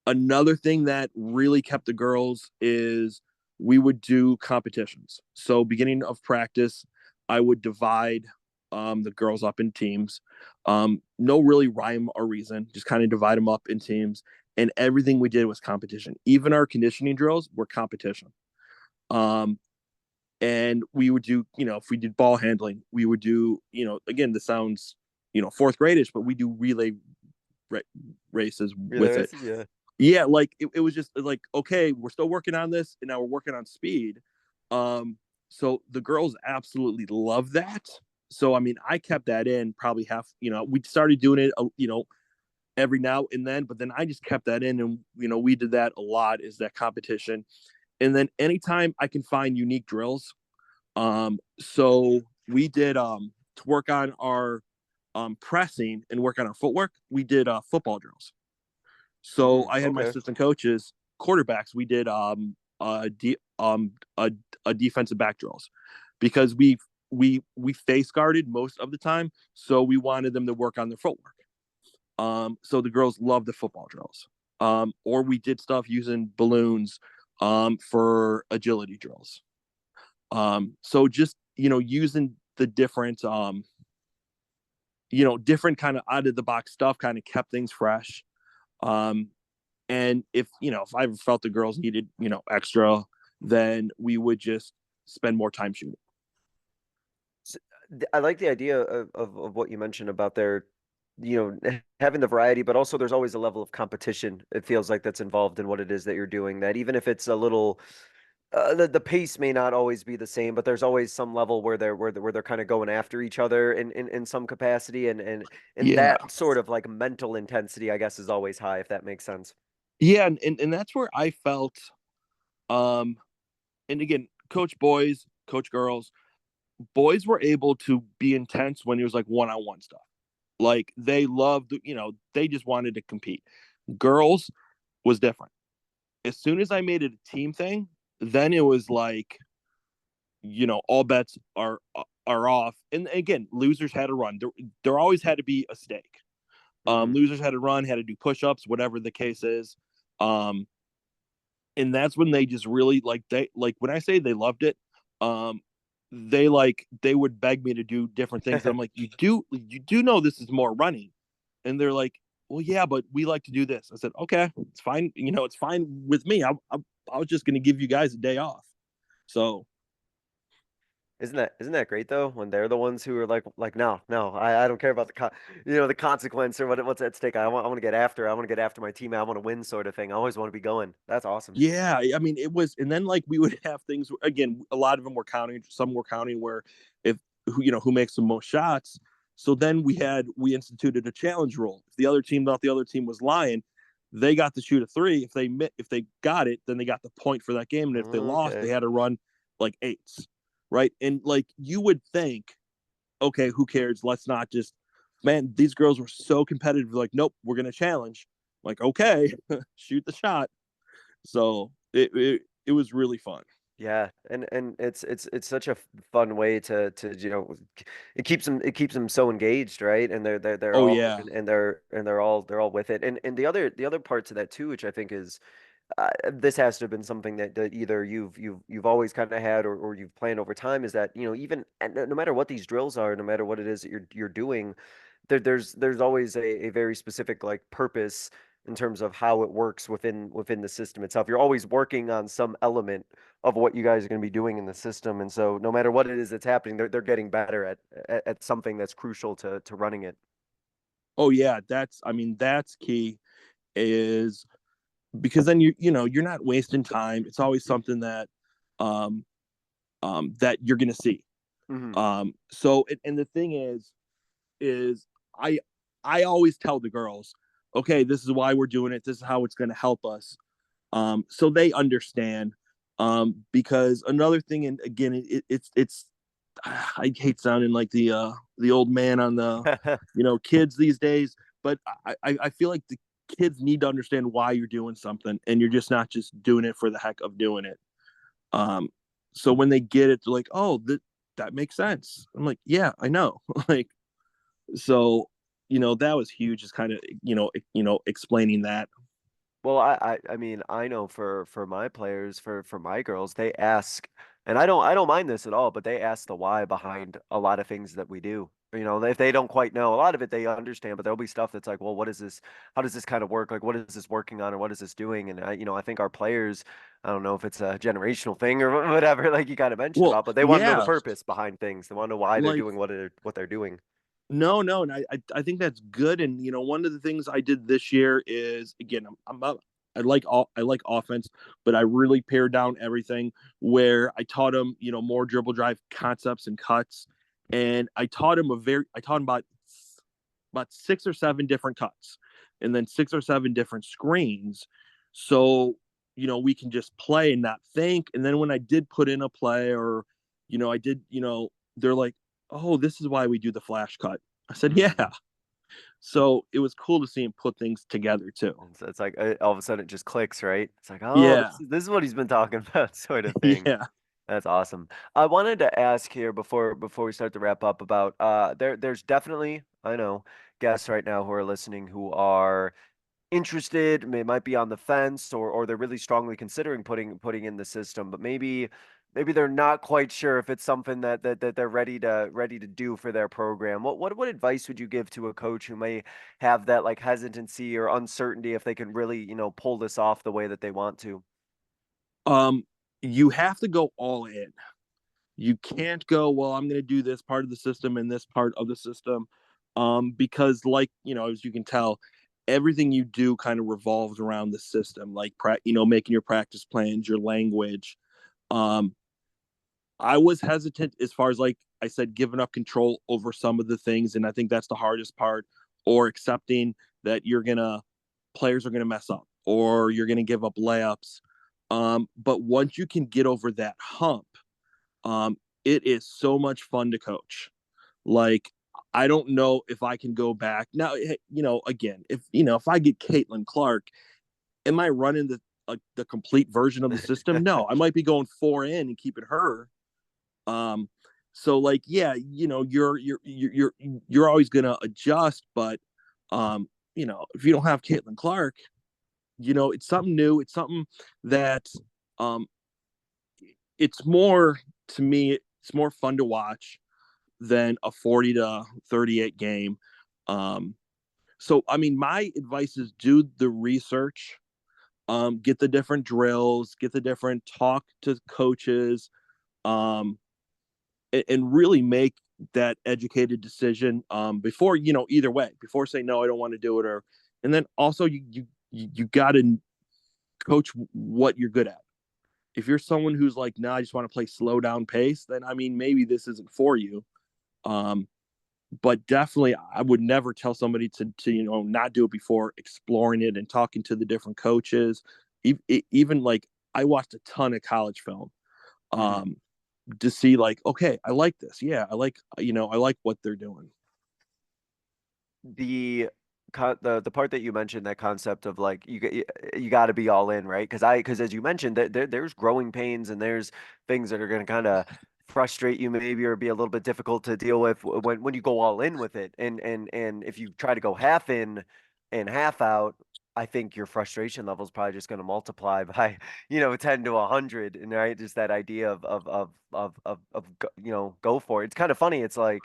Another thing that really kept the girls is we would do competitions. So beginning of practice, I would divide the girls up in teams. No really rhyme or reason, just kind of divide them up in teams. And everything we did was competition. Even our conditioning drills were competition. Um, and we would do, if we did ball handling, we would do, again, this sounds, fourth gradish, but we do relay ra- races Relay with it. races, yeah. Yeah, like it was just like, okay, we're still working on this, and now we're working on speed. So the girls absolutely love that. So I mean, I kept that in probably half. We started doing it, every now and then, but then I just kept that in, and we did that a lot. Is that competition, and then anytime I can find unique drills. So we did to work on our pressing and work on our footwork. We did football drills. So I had my Okay. assistant coaches, quarterbacks. We did a defensive back drills because we face guarded most of the time, so we wanted them to work on their footwork. So the girls loved the football drills. Or we did stuff using balloons for agility drills. So just using the different different kind of out of the box stuff kind of kept things fresh. Um, And if I ever felt the girls needed, extra, then we would just spend more time shooting. I like the idea of what you mentioned about their, having the variety, but also there's always a level of competition. It feels like that's involved in what it is that you're doing. That even if it's a little, the pace may not always be the same, but there's always some level where they're kind of going after each other in some capacity, and Yeah. that sort of like mental intensity, I guess, is always high, if that makes sense. Yeah. And that's where I felt, um, and again, coach boys, coach girls, boys were able to be intense when it was like one-on-one stuff. Like they loved, they just wanted to compete. Girls was different. As soon as I made it a team thing, then it was like, all bets are off. And again, losers had to run. There always had to be a stake. Hmm. Losers had to run, had to do push-ups, whatever the case is. Um, and that's when they just really like when I say they loved it, um, they would beg me to do different things. I'm like, you do know this is more running, and they're like, well, yeah, but we like to do this. I said, okay, it's fine. It's fine with me. I was just going to give you guys a day off. So, Isn't that great though? When they're the ones who are like no, I don't care about the consequence or what's at stake. I want to get after. I want to get after my team. I want to win, sort of thing. I always want to be going. That's awesome. yeah, I mean, it was, and then like we would have things again. A lot of them were counting. Some were counting where if who makes the most shots. So then we instituted a challenge rule. If the other team thought the other team was lying, they got to shoot a three. If they got it, then they got the point for that game. And if they lost, they Okay. had to run like eights, right? And like you would think, okay, who cares? Let's not just, man, these girls were so competitive. Like, nope, we're gonna challenge. Like, okay, shoot the shot. So it was really fun. Yeah, and it's such a fun way to it keeps them so engaged, right? And they're Oh all yeah. and they're all with it. And the other part to that too, which I think is this has to have been something that either you've always kind of had or you've planned over time, is that even and no matter what these drills are, no matter what it is that you're doing, there's always a very specific like purpose in terms of how it works within the system itself. You're always working on some element of what you guys are going to be doing in the system, and so no matter what it is that's happening, they're getting better at something that's crucial to running it. Oh yeah. That's key, is because then you're not wasting time. It's always something um that you're gonna see. Hmm. So and the thing is I I always tell the girls, okay, this is why we're doing it. This is how it's gonna help us. So they understand. Because another thing, and again, it's I hate sounding like the old man on the kids these days, but I feel like the kids need to understand why you're doing something, and you're just not just doing it for the heck of doing it. Um, so when they get it, they're like, oh, that makes sense. I'm like, yeah, I know. Like, so that was huge. Just kind of explaining that. Well, I mean, I know for my players, for my girls, they ask, and I don't mind this at all, but they ask the why behind a lot of things that we do. If they don't quite know, a lot of it they understand, but there'll be stuff that's like, well, what is this? How does this kind of work? Like, what is this working on, or what is this doing? And I think our players, I don't know if it's a generational thing or whatever, like you kind of mentioned Well, about, but they want to know the yeah, purpose behind things. They want to know why they're like doing what they're doing. no, no, and I think that's good. And one of the things I did this year is, again, I like offense, but I really pared down everything, where I taught them more dribble drive concepts and cuts, and I taught them about 6 or 7 different cuts, and then 6 or 7 different screens, so we can just play and not think. And then when I did put in a play, or I did, they're like, oh, this is why we do the flash cut. I said, yeah. Mm. So it was cool to see him put things together too. And so it's like all of a sudden it just clicks, right? It's like, oh, Yeah. this is what he's been talking about, sort of thing. Yeah. That's awesome. I wanted to ask here before we start to wrap up about there's definitely, I know, guests right now who are listening who are interested, might be on the fence, or they're really strongly considering putting in the system, but maybe they're not quite sure if it's something that they're ready to do for their program. What advice would you give to a coach who may have that like hesitancy or uncertainty if they can really, pull this off the way that they want to? Um, you have to go all in. You can't go, well, I'm going to do this part of the system and this part of the system. Because like, as you can tell, everything you do kind of revolves around the system, like, making your practice plans, your language. Um, I was hesitant as far as, like I said, giving up control over some of the things. And I think that's the hardest part, or accepting that players are going to mess up, or you're going to give up layups. But once you can get over that hump, um, it is so much fun to coach. Like, I don't know if I can go back now. Again, if I get Caitlin Clark, am I running the complete version of the system? No, I might be going 4 in and keeping her. Um, so like, yeah, you're always gonna adjust, but if you don't have Caitlin Clark, it's something new. It's something that um, it's more to me. It's more fun to watch than a 40 to 38 game. Um, So, I mean, my advice is do the research, get the different drills, get the different talk to coaches, um, and really make that educated decision before, either way, before saying, no, I don't want to do it. And then also you got to coach what you're good at. If you're someone who's like, nah, I just want to play slow down pace, then I mean, maybe this isn't for you. But definitely I would never tell somebody to not do it before exploring it and talking to the different coaches. Even like I watched a ton of college film to see like, okay, I like this. Yeah, I like what they're doing. The the part that you mentioned, that concept of like you got to be all in, right? Because as you mentioned, there's growing pains and there's things that are going to kind of frustrate you maybe or be a little bit difficult to deal with when you go all in with it. And if you try to go half in and half out, I think your frustration level is probably just going to multiply by 10 to 100, and right, just that idea of go for it. It's kind of funny. It's like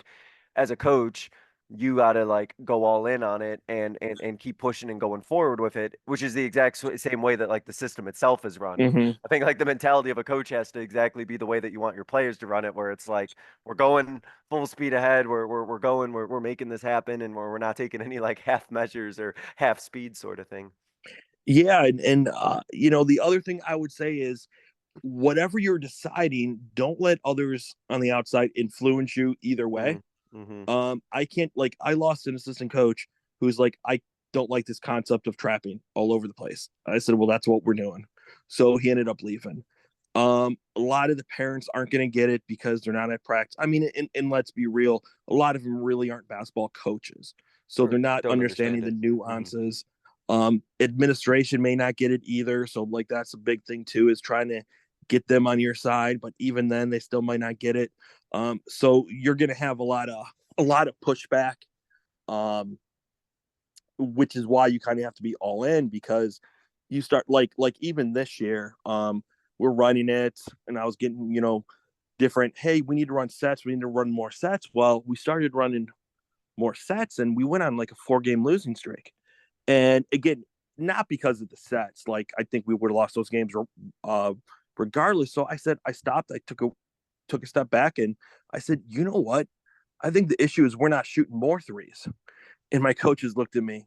as a coach you got to like go all in on it and keep pushing and going forward with it, which is the exact same way that like the system itself is run. Mm-hmm. I think like the mentality of a coach has to exactly be the way that you want your players to run it, where it's like we're going full speed ahead, we're making this happen, and we're not taking any like half measures or half speed sort of thing. Yeah, and the other thing I would say is whatever you're deciding, don't let others on the outside influence you either way. Mm-hmm. I can't, like, I lost an assistant coach who's like, I don't like this concept of trapping all over the place. I said, well, that's what we're doing. So he ended up leaving. A lot of the parents aren't going to get it because they're not at practice. I mean, and let's be real, a lot of them really aren't basketball coaches, so Or they're not don't understanding understand the it. nuances. Administration may not get it either, so like that's a big thing too, is trying to get them on your side, but even then they still might not get it. So you're going to have a lot of pushback, which is why you kind of have to be all in, because you start like even this year, we're running it, and I was getting different. Hey, we need to run sets. We need to run more sets. Well, we started running more sets, and we went on like a 4-game losing streak. And again, not because of the sets. Like I think we would have lost those games regardless. So I said I stopped. I took a step back, and I said, you know what? I think the issue is we're not shooting more threes. And my coaches looked at me,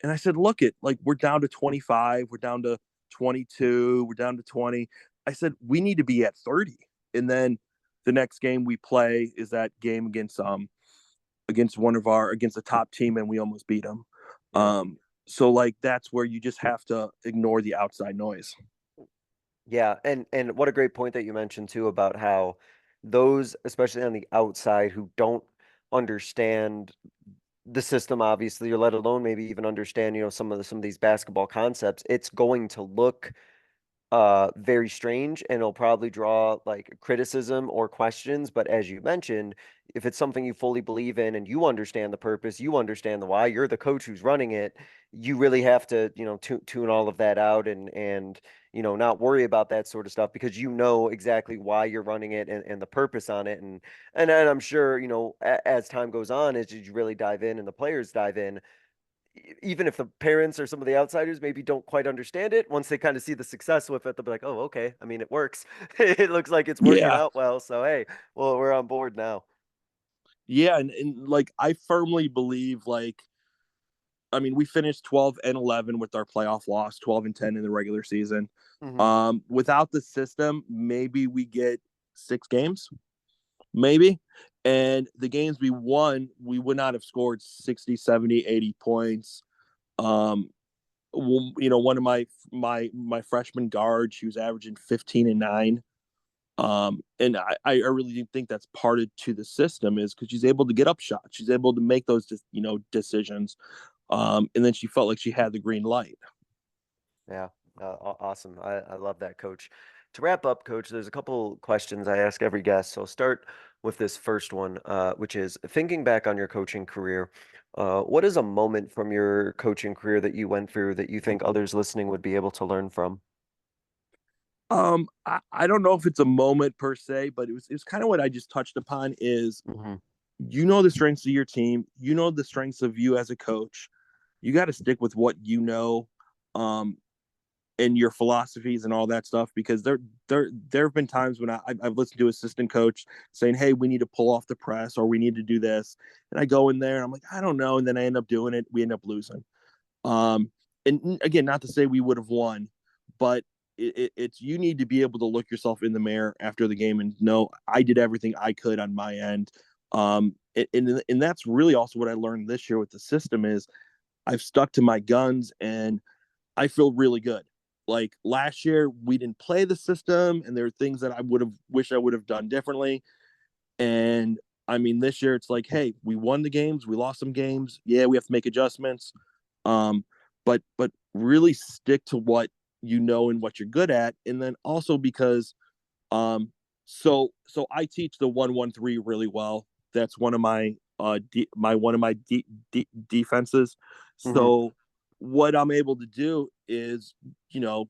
and I said, look it, like we're down to 25, we're down to 22, we're down to 20. I said, we need to be at 30. And then the next game we play is that game against against a top team, and we almost beat them. Yeah. So like that's where you just have to ignore the outside noise. Yeah, and what a great point that you mentioned too about how those, especially on the outside, who don't understand the system, obviously, or let alone maybe even understand, some of these basketball concepts, it's going to look very strange, and it'll probably draw like criticism or questions. But as you mentioned, if it's something you fully believe in and you understand the purpose, you understand the why, you're the coach who's running it, you really have to tune all of that out and not worry about that sort of stuff, because you know exactly why you're running it and the purpose on it. And I'm sure as time goes on, as you really dive in and the players dive in, even if the parents or some of the outsiders maybe don't quite understand it, once they kind of see the success with it, they'll be like, oh, okay. I mean, it works. It looks like it's working Yeah. out well. So, hey, well, we're on board now. Yeah. And like, I firmly believe, like, I mean, we finished 12-11 with our playoff loss, 12-10 in the regular season. Hmm. Without the system, maybe we get 6 games, maybe. And the games we won, we would not have scored 60, 70, 80 points. Um, one of my freshman guards, she was averaging 15 and 9. And I really think that's part of to the system, is because she's able to get up shots, she's able to make those decisions. And then she felt like she had the green light. Yeah. Awesome. I love that, Coach. To wrap up, Coach, there's a couple questions I ask every guest. So I'll start with this first one, which is thinking back on your coaching career. What is a moment from your coaching career that you went through that you think others listening would be able to learn from? I don't know if it's a moment per se, but it was kind of what I just touched upon, is Hmm. the strengths of your team, the strengths of you as a coach. you got to stick with what you know, um, and your philosophies and all that stuff, because there have been times when I've listened to assistant coach saying, hey, we need to pull off the press or we need to do this, and I go in there and I'm like, I don't know, and then I end up doing it, we end up losing. um and again, not to say we would have won, but it's, you need to be able to look yourself in the mirror after the game and know I did everything I could on my end. And that's really also what I learned this year with the system is I've stuck to my guns, and I feel really good. Like last year, we didn't play the system, and there are things that I would have wished I would have done differently. And I mean, this year it's like, hey, we won the games, we lost some games. Yeah, we have to make adjustments. Um, but really stick to what you know and what you're good at, and then also because so I teach the 1-1-3 really well. That's one of my defenses. Hmm. So what I'm able to do is,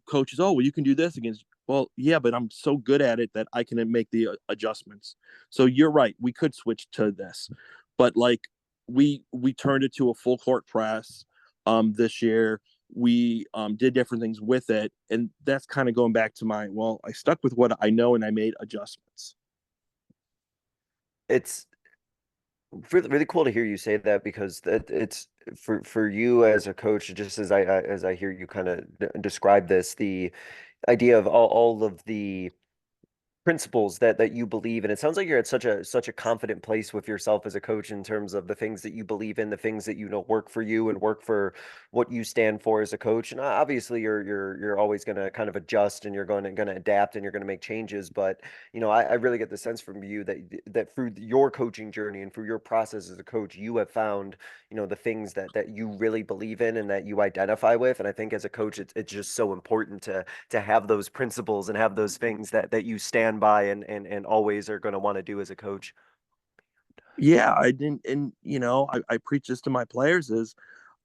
coaches, oh, well, you can do this against. Well, yeah, but I'm so good at it that I can make the adjustments. So you're right. We could switch to this, but like we turned it to a full court press this year. We did different things with it, and that's kind of going back to I stuck with what I know and I made adjustments. It's really, really cool to hear you say that, because it's for you as a coach, just as I hear you kind of describe this, the idea of all of the principles that you believe in. It sounds like you're at such a confident place with yourself as a coach in terms of the things that you believe in, the things that you know work for you and work for what you stand for as a coach. And obviously you're always going to kind of adjust, and you're going to adapt, and you're going to make changes. But I really get the sense from you that through your coaching journey and through your process as a coach, you have found the things that you really believe in and that you identify with. And I think as a coach, it's just so important to have those principles and have those things that you stand by and always are going to want to do as a coach. Yeah, I didn't, and I preach this to my players is,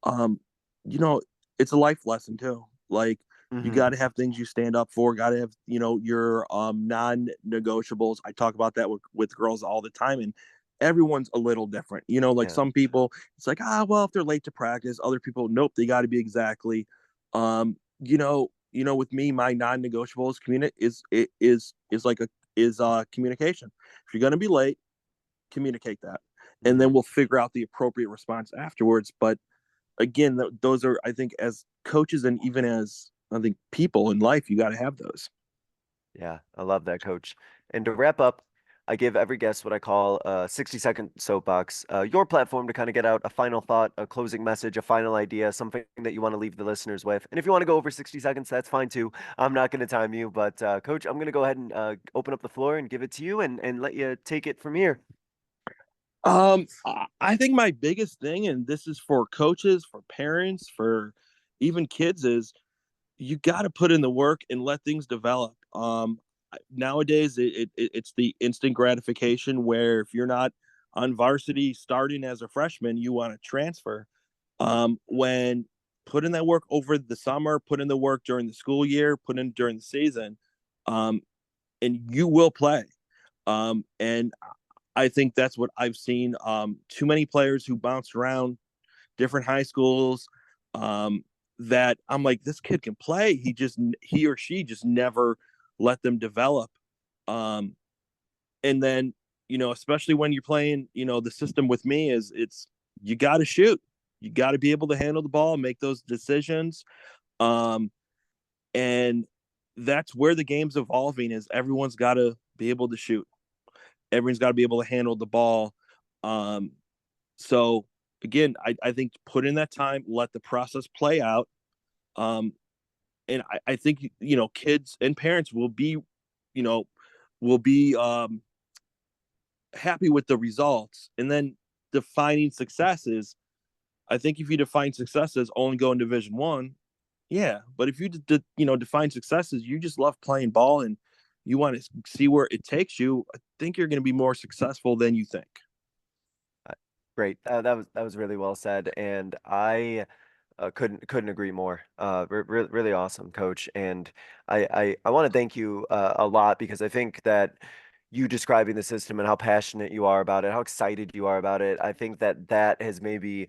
um, you know, it's a life lesson too. Like you Hmm. got to have things you stand up for. Got to have your non-negotiables. I talk about that with girls all the time, and everyone's a little different. Like Yeah. some people, it's like, well, if they're late to practice. Other people, nope, they got to be exactly. With me, my non-negotiables is like a is communication. If you're gonna be late, communicate that, and Hmm. then we'll figure out the appropriate response afterwards. But again, those are, I think, as coaches and even as I think people in life, you got to have those. Yeah, I love that, coach. And to wrap up, I give every guest what I call a 60-second soapbox, your platform to kind of get out a final thought, a closing message, a final idea, something that you want to leave the listeners with. And if you want to go over 60 seconds, that's fine too. I'm not going to time you, but coach, I'm going to go ahead and open up the floor and give it to you, and let you take it from here. I think my biggest thing, and this is for coaches, for parents, for even kids, is you got to put in the work and let things develop. Nowadays, it's the instant gratification where if you're not on varsity starting as a freshman, you want to transfer. When put in that work over the summer, put in the work during the school year, put in during the season, um, and you will play. And I think that's what I've seen. Too many players who bounced around different high schools. That I'm like, this kid can play. He or she just never let them develop. Um, and then especially when you're playing, the system with me is it's you got to shoot. You got to be able to handle the ball, make those decisions. Um, and that's where the game's evolving. Is everyone's got to be able to shoot. Everyone's got to be able to handle the ball. Um, so again, I think put in that time, let the process play out. Um, and I think kids and parents you know, will be happy with the results. And then defining successes. I think if you define success as only going Division 1, yeah. But if you define successes, you just love playing ball and you want to see where it takes you. I think you're going to be more successful than you think. Great. That was really well said, and I couldn't agree more. Really awesome, coach. And I want to thank you a lot, because I think that you describing the system and how passionate you are about it, how excited you are about it. I think that has maybe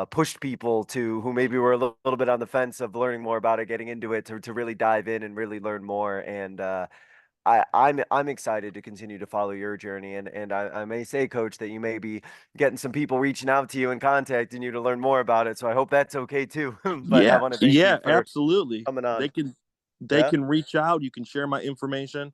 pushed people who maybe were a little bit on the fence of learning more about it, getting into it, to really dive in and really learn more. And I'm excited to continue to follow your journey. And I may say, Coach, that you may be getting some people reaching out to you and contacting you to learn more about it. So I hope that's okay too. But I Yeah, want to thank yeah, you for absolutely. coming on. They Yeah. can reach out. You can share my information.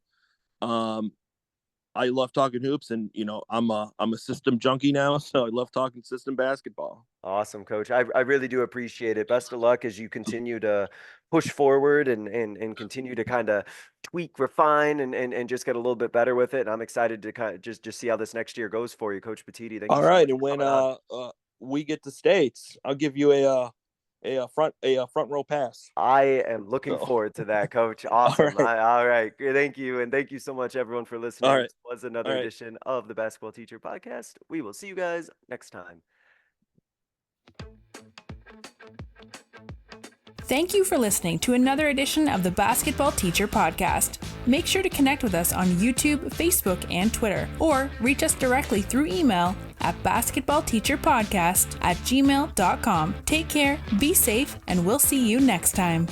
I love talking hoops, and I'm a system junkie now, so I love talking system basketball. Awesome, Coach. I really do appreciate it. Best of luck as you continue to push forward and continue to kind of tweak, refine, and just get a little bit better with it. And I'm excited to kind of just see how this next year goes for you, Coach Petitti. Thank you All so right, much and for when coming on. we get to states, I'll give you a front row pass. I am looking So, forward to that, Coach. all Awesome. right, All right. Thank you. And thank you so much, everyone, for all listening. right, This was all another right. edition of the Basketball Teacher Podcast. We will see you guys next time. Thank you for listening to another edition of the Basketball Teacher Podcast. Make sure to connect with us on YouTube, Facebook, and Twitter, or reach us directly through email at basketballteacherpodcast@gmail.com. Take care, be safe, and we'll see you next time.